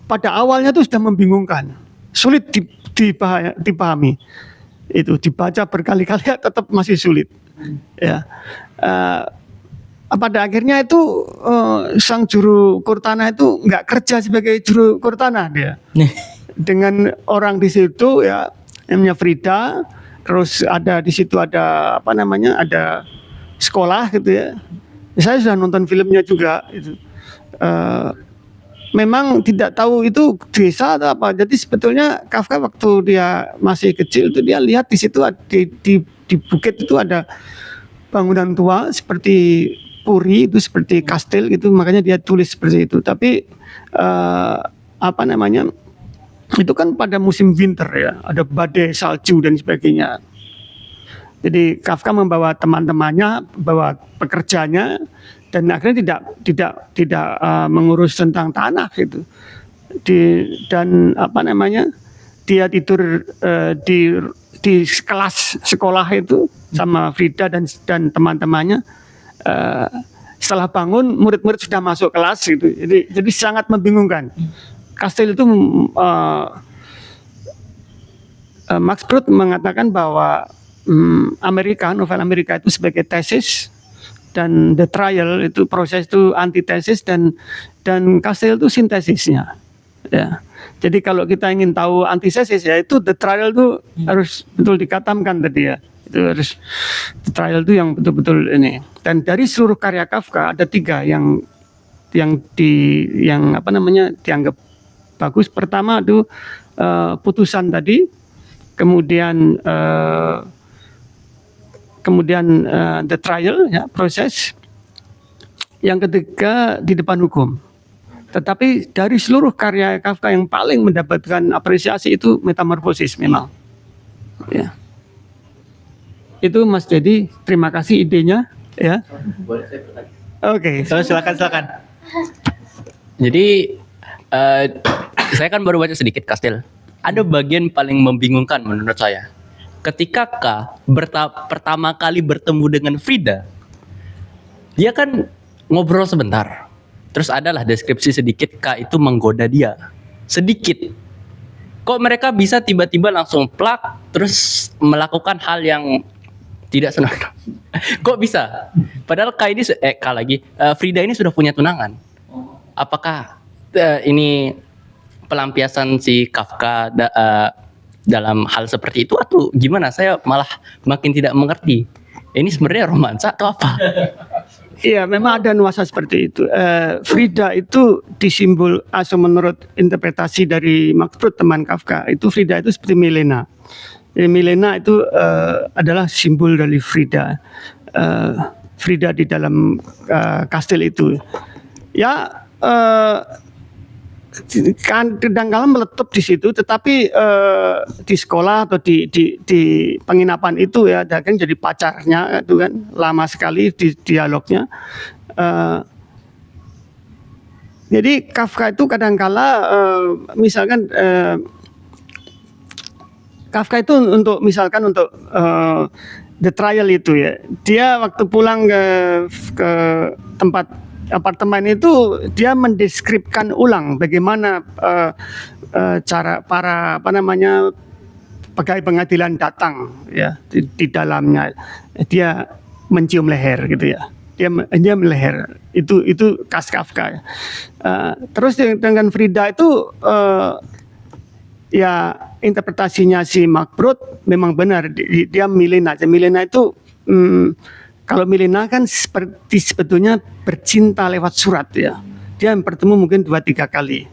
pada awalnya itu sudah membingungkan, sulit dipahami. Itu dibaca berkali-kali tetap masih sulit. Ya, pada akhirnya itu sang juru ukur tanah itu nggak kerja sebagai juru ukur tanah dia, dengan orang di situ ya, namanya Frida, terus ada di situ ada ada sekolah gitu ya. Saya sudah nonton filmnya juga itu. Memang tidak tahu itu desa atau apa. Jadi sebetulnya Kafka waktu dia masih kecil itu dia lihat di situ di bukit itu ada bangunan tua seperti puri, itu seperti kastil gitu, makanya dia tulis seperti itu. Tapi itu kan pada musim winter ya, ada badai salju dan sebagainya. Jadi Kafka membawa teman-temannya, bawa pekerjanya, dan akhirnya tidak mengurus tentang tanah gitu. Dan dia tidur di kelas sekolah itu sama Frida dan teman-temannya. Setelah bangun murid-murid sudah masuk kelas gitu. Jadi sangat membingungkan. Kastil itu Max Brod mengatakan bahwa novel Amerika itu sebagai tesis dan The Trial itu proses itu antitesis dan Kastil itu sintesisnya. Ya. Jadi kalau kita ingin tahu antitesis ya itu The Trial itu harus betul dikatamkan tadi ya. Itu harus The Trial itu yang betul-betul ini. Dan dari seluruh karya Kafka ada 3 yang dianggap bagus. Pertama itu putusan tadi, kemudian The Trial ya, proses. Yang ketiga di depan hukum. Tetapi dari seluruh karya Kafka yang paling mendapatkan apresiasi itu Metamorfosis memang. Ya. Itu Mas Dedi, terima kasih idenya ya. Oke, Silakan. Jadi saya kan baru baca sedikit Kastil. Ada bagian paling membingungkan menurut saya. Ketika K pertama kali bertemu dengan Frida, dia kan ngobrol sebentar. Terus adalah deskripsi sedikit K itu menggoda dia. Sedikit. Kok mereka bisa tiba-tiba langsung plak terus melakukan hal yang tidak senang? Kok bisa? Padahal Frida ini sudah punya tunangan. Apakah ini pelampiasan si Kafka dalam hal seperti itu atau gimana? Saya malah makin tidak mengerti. Ini sebenarnya romansa atau apa? Iya, memang ada nuansa seperti itu. Frida itu menurut interpretasi dari Max Brod teman Kafka, itu Frida itu seperti Milena. Jadi Milena itu adalah simbol dari Frida. Frida di dalam kastil itu. Ya, kadang-kala meletup di situ, tetapi di sekolah atau di penginapan itu ya, dia kan jadi pacarnya itu kan lama sekali di dialognya. Jadi Kafka itu kadang-kala misalkan Kafka itu untuk The Trial itu ya, dia waktu pulang ke tempat apartemen itu dia mendeskripsikan ulang bagaimana cara para pegawai pengadilan datang ya di dalamnya, dia mencium leher gitu ya, dia meleher itu khas Kafka. Terus dengan Frida itu ya interpretasinya si Max Brod memang benar, dia Milena itu kalau Milena kan sebetulnya bercinta lewat surat ya. Dia bertemu mungkin 2-3 kali.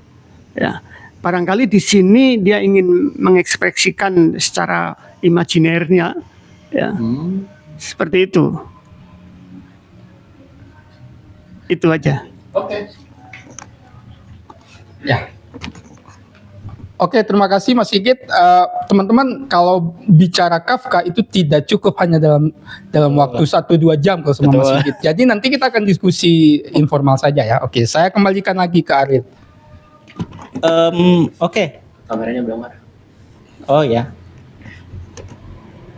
Ya. Barangkali di sini dia ingin mengekspresikan secara imajinernya ya. Seperti itu. Itu aja. Oke. Ya. Oke, terima kasih Mas Sigit. Teman-teman, kalau bicara Kafka itu tidak cukup hanya dalam waktu 1-2 jam kalau sama Mas Sigit. Jadi nanti kita akan diskusi informal saja ya. Oke, saya kembalikan lagi ke Arif. Oke. Kameranya belum ada. Oh ya.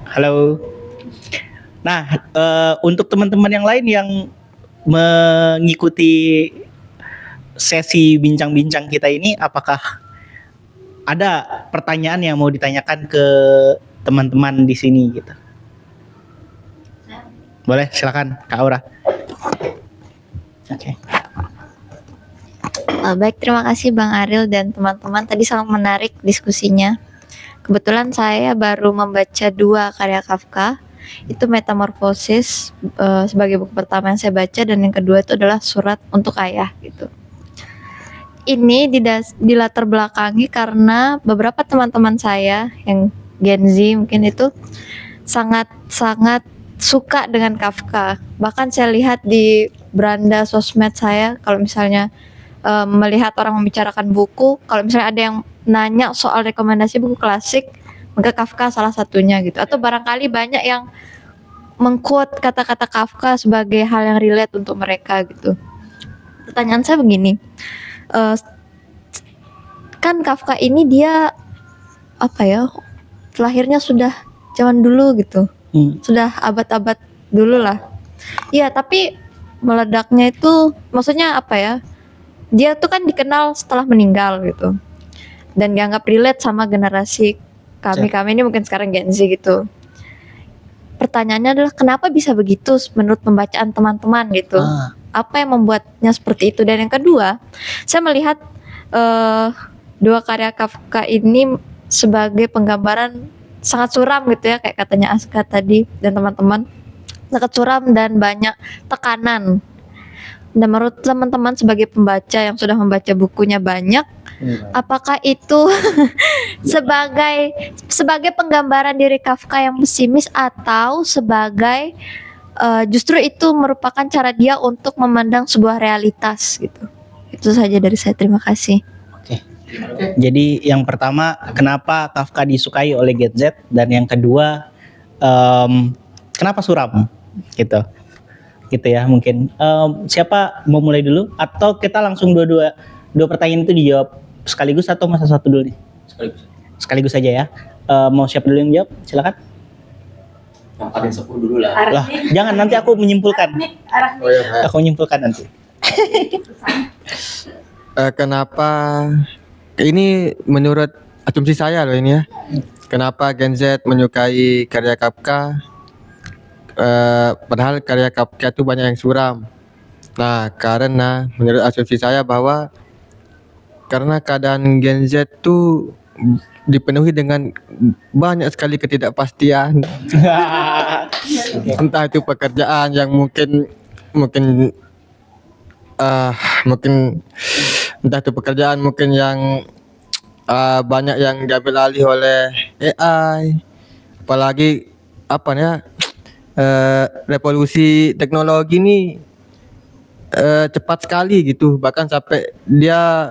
Halo. Nah, untuk teman-teman yang lain yang mengikuti sesi bincang-bincang kita ini, apakah ada pertanyaan yang mau ditanyakan ke teman-teman di sini gitu? Boleh, silakan Kak Aura. Oke. Baik, terima kasih Bang Aril dan teman-teman. Tadi sangat menarik diskusinya. Kebetulan saya baru membaca 2 karya Kafka. Itu Metamorfosis sebagai buku pertama yang saya baca, dan yang kedua itu adalah Surat untuk Ayah gitu. Ini dilatar belakangi karena beberapa teman-teman saya yang Gen Z mungkin itu sangat suka dengan Kafka. Bahkan saya lihat di beranda sosmed saya, kalau misalnya melihat orang membicarakan buku, kalau misalnya ada yang nanya soal rekomendasi buku klasik, maka Kafka salah satunya gitu. Atau barangkali banyak yang meng-quote kata-kata Kafka sebagai hal yang relate untuk mereka gitu. Pertanyaan saya begini, kan Kafka ini dia apa ya, lahirnya sudah zaman dulu gitu, sudah abad-abad dulu lah. Iya, tapi meledaknya itu maksudnya apa ya, dia tuh kan dikenal setelah meninggal gitu, dan dianggap relate sama generasi kami ini mungkin sekarang Gen Z gitu. Pertanyaannya adalah kenapa bisa begitu menurut pembacaan teman-teman gitu. Apa yang membuatnya seperti itu? Dan yang kedua, saya melihat dua karya Kafka ini sebagai penggambaran sangat suram gitu ya, kayak katanya Aska tadi dan teman-teman, sangat suram dan banyak tekanan. Dan menurut teman-teman sebagai pembaca yang sudah membaca bukunya banyak, apakah itu sebagai penggambaran diri Kafka yang pesimis, atau sebagai justru itu merupakan cara dia untuk memandang sebuah realitas gitu? Itu saja dari saya, terima kasih. Jadi yang pertama, kenapa Kafka disukai oleh Gen Z, dan yang kedua, kenapa suram gitu ya mungkin. Siapa mau mulai dulu, atau kita langsung dua pertanyaan itu dijawab sekaligus, atau masa satu dulu nih? Sekaligus saja ya. Mau siapa dulu yang jawab? Silakan. Yang paling sepuh dulu lah. Lah, jangan, nanti aku menyimpulkan. Aku menyimpulkan nanti. Kenapa ini menurut asumsi saya loh ini ya. Kenapa Gen Z menyukai karya Kafka? Padahal karya Kafka itu banyak yang suram. Nah, karena menurut asumsi saya bahwa karena keadaan Gen Z itu dipenuhi dengan banyak sekali ketidakpastian. Entah itu pekerjaan yang mungkin entah itu pekerjaan mungkin yang banyak yang diambil alih oleh AI, apalagi revolusi teknologi ini cepat sekali gitu, bahkan sampai dia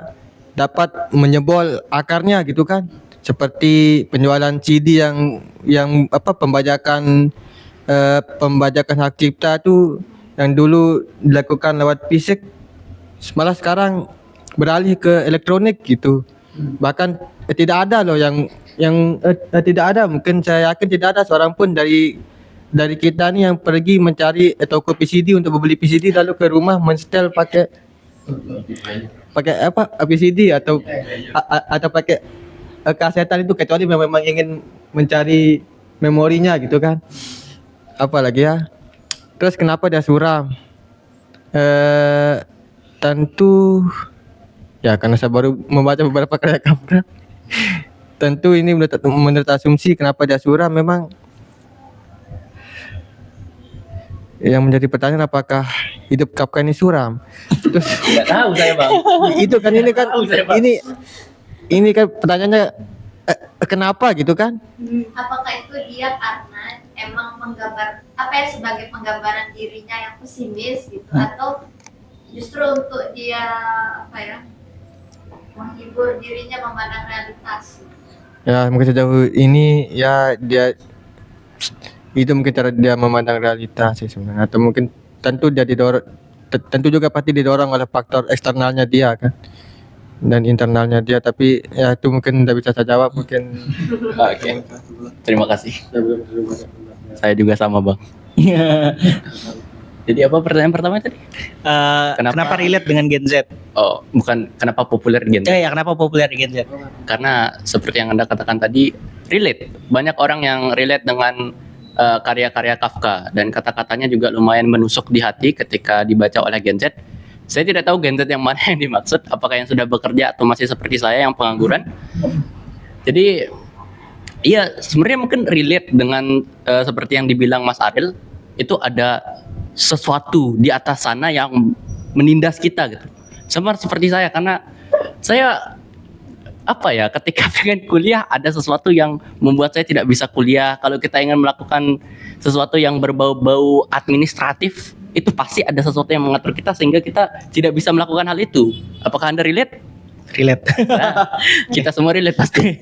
dapat menyebol akarnya gitu kan, seperti penjualan CD yang pembajakan hak cipta itu yang dulu dilakukan lewat fisik, malah sekarang beralih ke elektronik gitu. Bahkan tidak ada loh yang tidak ada, mungkin saya yakin tidak ada seorang pun dari kita nih yang pergi mencari toko PCD untuk membeli PCD lalu ke rumah menstel pakai PCD atau pakai kasetan itu, kecuali memang ingin mencari memorinya gitu kan. Apalagi ya. Terus kenapa dia suram? Tentu ya karena saya baru membaca beberapa karya Kafka. Tentu ini menurut asumsi kenapa dia suram, memang yang menjadi pertanyaan apakah hidup Kafka ini suram. Terus Nggak tahu saya, Bang. itu kan ini kan pertanyaannya kenapa gitu kan? Apakah itu dia karena emang sebagai penggambaran dirinya yang pesimis gitu, atau justru untuk dia menghibur dirinya memandang realitas? Ya mungkin sejauh ini ya dia itu mungkin cara dia memandang realitas sih sebenarnya, atau mungkin tentu juga pasti didorong oleh faktor eksternalnya dia kan dan internalnya dia, tapi ya itu mungkin tidak bisa saya jawab mungkin. Oke. Terima kasih. Saya juga sama, Bang. Jadi apa pertanyaan pertama tadi? Kenapa relate dengan Gen Z? Oh, bukan kenapa populer Gen Z. Ya, kenapa populer di Gen Z? Karena seperti yang Anda katakan tadi, relate. Banyak orang yang relate dengan karya-karya Kafka, dan kata-katanya juga lumayan menusuk di hati ketika dibaca oleh Gen Z. Saya tidak tahu Gen Z yang mana yang dimaksud, apakah yang sudah bekerja atau masih seperti saya yang pengangguran. Jadi iya, sebenarnya mungkin relate dengan seperti yang dibilang Mas Ariel, itu ada sesuatu di atas sana yang menindas kita gitu. Sama seperti saya, karena saya ketika pengen kuliah ada sesuatu yang membuat saya tidak bisa kuliah. Kalau kita ingin melakukan sesuatu yang berbau-bau administratif, itu pasti ada sesuatu yang mengatur kita sehingga kita tidak bisa melakukan hal itu. Apakah Anda relate? Relate. Nah, kita semua relate pasti.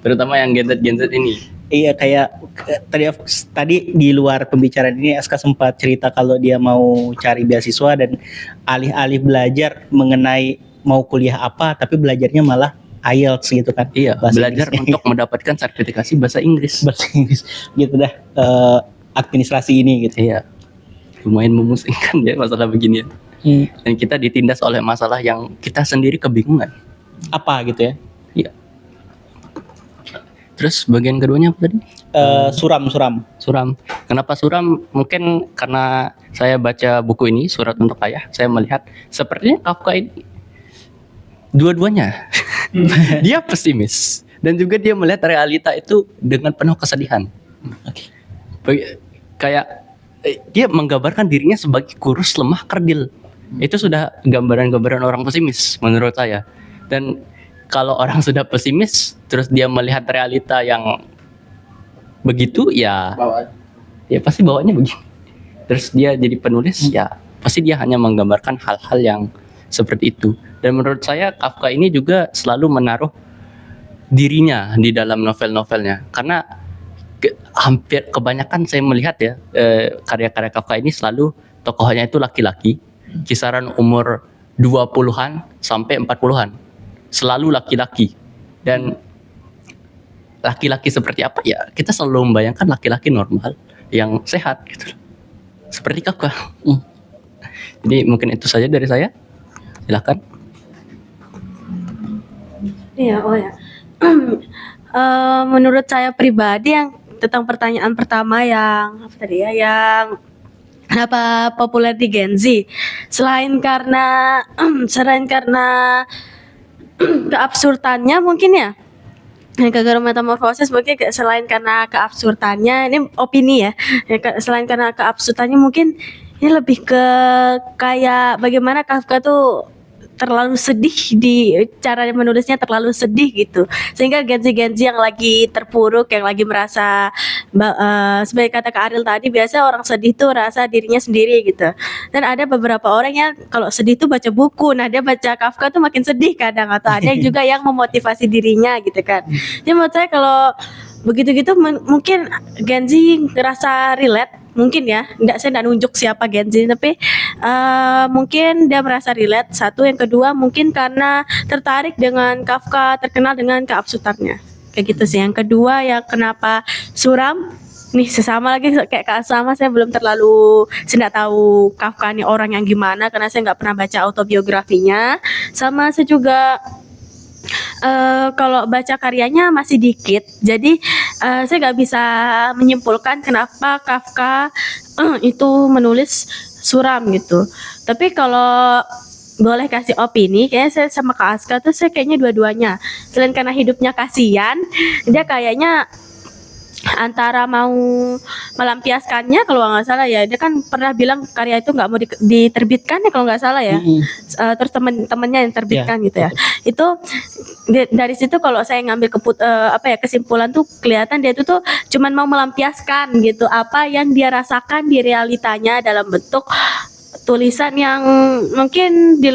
Terutama yang Gen Z ini. Iya, kayak tadi di luar pembicaraan ini Aska sempat cerita kalau dia mau cari beasiswa dan alih-alih belajar mengenai mau kuliah apa, tapi belajarnya malah IELTS gitu kan. Iya, Bahasa belajar Inggris. untuk mendapatkan sertifikasi bahasa Inggris. Bahasa Inggris gitu dah, administrasi ini gitu. Iya, lumayan memusingkan ya masalah beginian. Dan kita ditindas oleh masalah yang kita sendiri kebingungan. Apa gitu ya? Iya. Terus bagian keduanya apa tadi? Suram. Suram. Kenapa suram? Mungkin karena saya baca buku ini, Surat untuk Ayah, saya melihat sepertinya Kafka ini dua-duanya. Dia pesimis dan juga dia melihat realita itu dengan penuh kesedihan. Kayak dia menggambarkan dirinya sebagai kurus, lemah, kerdil. Itu sudah gambaran-gambaran orang pesimis menurut saya. Dan kalau orang sudah pesimis terus dia melihat realita yang begitu, ya pasti bawaannya begini. Terus dia jadi penulis, ya pasti dia hanya menggambarkan hal-hal yang seperti itu. Dan menurut saya Kafka ini juga selalu menaruh dirinya di dalam novel-novelnya, karena hampir kebanyakan saya melihat ya, karya-karya Kafka ini selalu tokohnya itu laki-laki, kisaran umur 20-an sampai 40-an, selalu laki-laki. Dan laki-laki seperti apa ya, kita selalu membayangkan laki-laki normal yang sehat gitu, seperti Kafka. Jadi mungkin itu saja dari saya, silakan. Iya, oh ya. Menurut saya pribadi yang tentang pertanyaan pertama yang apa tadi ya, yang kenapa populer di Gen Z? Selain karena keabsurdannya mungkin ya. Gagal metamorfosis mungkin selain karena keabsurdannya, ini opini ya. Selain karena keabsurdannya mungkin ini lebih ke kayak bagaimana Kafka tuh terlalu sedih, di cara menulisnya terlalu sedih gitu, sehingga Gen Z yang lagi terpuruk, yang lagi merasa sebagai kata Kak Ariel tadi, biasa orang sedih tuh rasa dirinya sendiri gitu. Dan ada beberapa orang yang kalau sedih tuh baca buku, nah dia baca Kafka tuh makin sedih kadang, atau ada juga yang memotivasi dirinya gitu kan. Jadi menurut saya kalau begitu-gitu mungkin Gen Z ngerasa relate. Mungkin ya, saya nggak nunjuk siapa Gen Z, tapi mungkin dia merasa relate. Satu, yang kedua mungkin karena tertarik dengan Kafka, terkenal dengan keabsurdannya, kayak gitu sih. Yang kedua ya kenapa suram, nih sesama lagi kayak Kak Sama, saya belum terlalu, saya nggak tahu Kafka ini orang yang gimana karena saya nggak pernah baca autobiografinya. Sama saya juga kalau baca karyanya masih dikit, jadi saya nggak bisa menyimpulkan kenapa Kafka itu menulis suram gitu. Tapi kalau boleh kasih opini, kayaknya saya sama Kak Aska tuh saya kayaknya dua-duanya. Selain karena hidupnya kasihan, dia kayaknya antara mau melampiaskannya, kalau nggak salah ya, dia kan pernah bilang karya itu nggak mau diterbitkan ya kalau nggak salah ya. Terus teman-temannya yang terbitkan gitu ya. Itu dari situ kalau saya ngambil kesimpulan tuh kelihatan dia itu tuh cuman mau melampiaskan gitu apa yang dia rasakan di realitanya dalam bentuk tulisan yang mungkin di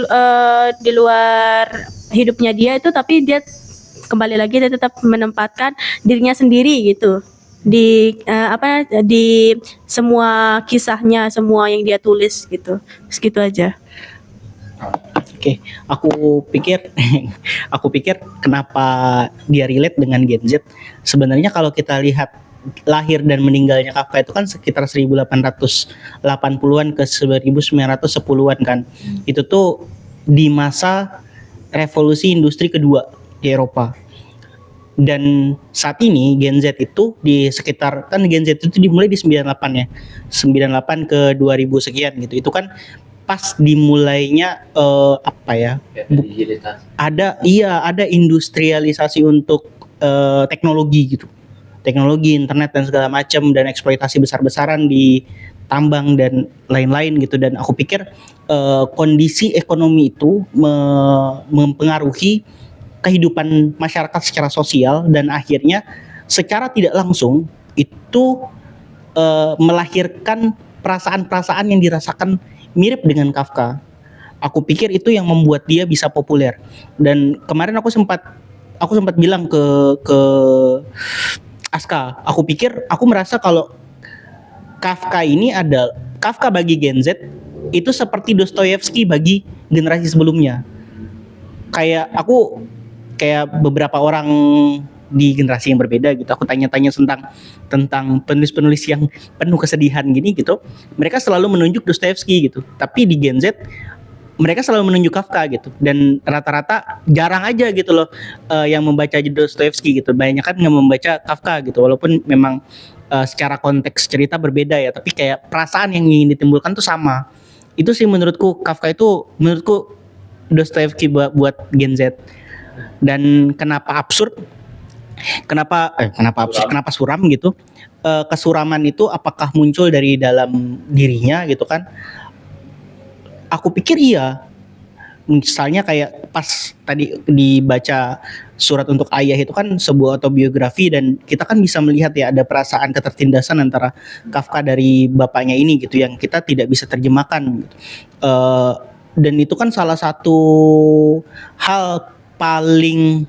luar hidupnya dia itu, tapi dia kembali lagi dia tetap menempatkan dirinya sendiri gitu di di semua kisahnya, semua yang dia tulis gitu. Segitu aja. Oke, aku pikir kenapa dia relate dengan Gen Z. Sebenarnya kalau kita lihat lahir dan meninggalnya Kafka itu kan sekitar 1880-an ke 1910-an kan. Itu tuh di masa revolusi industri kedua di Eropa. Dan saat ini Gen Z itu di sekitar, kan Gen Z itu dimulai di 98 ya. 98 ke 2000 sekian gitu. Itu kan pas dimulainya ada industrialisasi untuk teknologi gitu. Teknologi, internet dan segala macam, dan eksploitasi besar-besaran di tambang dan lain-lain gitu. Dan aku pikir kondisi ekonomi itu mempengaruhi kehidupan masyarakat secara sosial, dan akhirnya secara tidak langsung itu melahirkan perasaan-perasaan yang dirasakan mirip dengan Kafka. Aku pikir itu yang membuat dia bisa populer. Dan kemarin aku sempat bilang ke Aska, aku merasa kalau Kafka bagi Gen Z itu seperti Dostoyevsky bagi generasi sebelumnya. Kayak aku kayak beberapa orang di generasi yang berbeda gitu, aku tanya-tanya tentang penulis-penulis yang penuh kesedihan gini gitu, mereka selalu menunjuk Dostoevsky gitu. Tapi di Gen Z mereka selalu menunjuk Kafka gitu, dan rata-rata jarang aja gitu loh yang membaca Dostoevsky gitu, banyak kan nggak membaca Kafka gitu, walaupun memang secara konteks cerita berbeda ya, tapi kayak perasaan yang ingin ditimbulkan tuh sama. Itu sih menurutku Kafka itu menurutku Dostoevsky buat Gen Z. Dan kenapa absurd? Kenapa absurd? Kenapa suram gitu? Kesuraman itu apakah muncul dari dalam dirinya gitu kan? Aku pikir iya. Misalnya kayak pas tadi dibaca Surat untuk Ayah itu kan sebuah autobiografi, dan kita kan bisa melihat ya ada perasaan ketertindasan antara Kafka dari bapaknya ini gitu yang kita tidak bisa terjemahkan gitu. Dan itu kan salah satu hal paling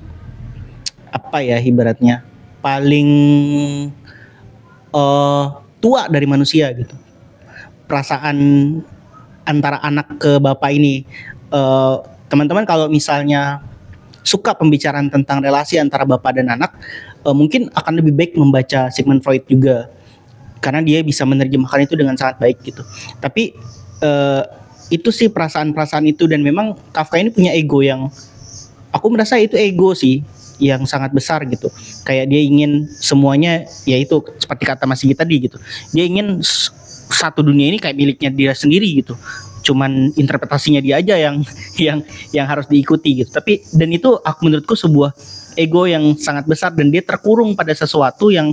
apa ya ibaratnya paling tua dari manusia gitu, perasaan antara anak ke bapak ini. Teman-teman kalau misalnya suka pembicaraan tentang relasi antara bapak dan anak, mungkin akan lebih baik membaca Sigmund Freud juga, karena dia bisa menerjemahkan itu dengan sangat baik gitu. Tapi itu sih perasaan-perasaan itu, dan memang Kafka ini punya ego yang aku merasa itu ego sih yang sangat besar gitu. Kayak dia ingin semuanya, ya itu seperti kata Mas Sigit tadi gitu, dia ingin satu dunia ini kayak miliknya dia sendiri gitu, cuman interpretasinya dia aja yang harus diikuti gitu. Tapi dan itu menurutku sebuah ego yang sangat besar, dan dia terkurung pada sesuatu yang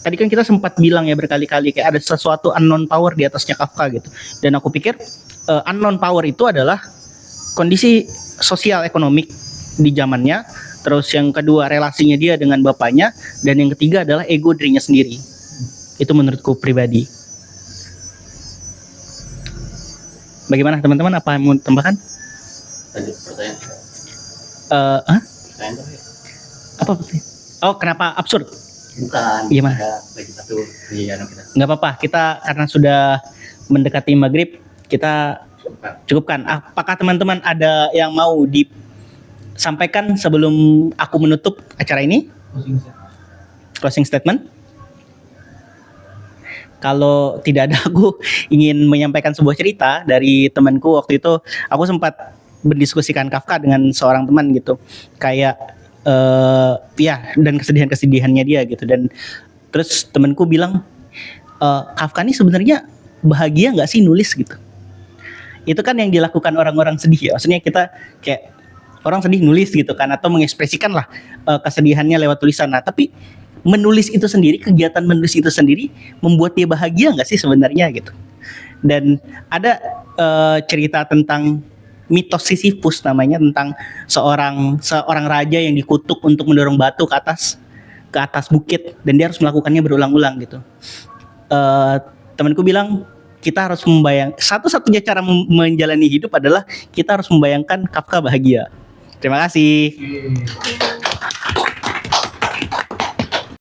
tadi kan kita sempat bilang ya berkali-kali kayak ada sesuatu unknown power di atasnya Kafka gitu. Dan aku pikir unknown power itu adalah kondisi sosial ekonomik di zamannya, terus yang kedua relasinya dia dengan bapaknya, dan yang ketiga adalah ego dirinya sendiri. Itu menurutku pribadi. Bagaimana teman-teman, apa yang mau tambahkan? Pertanyaan. Apa pertanyaan? Oh, kenapa absurd? Bukan. Gimana? Bagi satu di anu kita. Nggak apa-apa, kita karena sudah mendekati maghrib, kita cukupkan. Apakah teman-teman ada yang mau disampaikan sebelum aku menutup acara ini? Closing statement? Kalau tidak ada, aku ingin menyampaikan sebuah cerita dari temanku. Waktu itu aku sempat berdiskusikan Kafka dengan seorang teman gitu, kayak ya, dan kesedihan-kesedihannya dia gitu. Dan terus temanku bilang, Kafka ini sebenarnya bahagia nggak sih nulis gitu? Itu kan yang dilakukan orang-orang sedih ya, maksudnya kita kayak orang sedih nulis gitu kan, atau mengekspresikan lah kesedihannya lewat tulisan. Nah tapi menulis itu sendiri, kegiatan menulis itu sendiri membuat dia bahagia nggak sih sebenarnya gitu. Dan ada cerita tentang mitos Sisyphus namanya, tentang seorang raja yang dikutuk untuk mendorong batu ke atas bukit, dan dia harus melakukannya berulang-ulang gitu. Temanku bilang kita harus satu-satunya cara menjalani hidup adalah kita harus membayangkan Kafka bahagia. Terima kasih.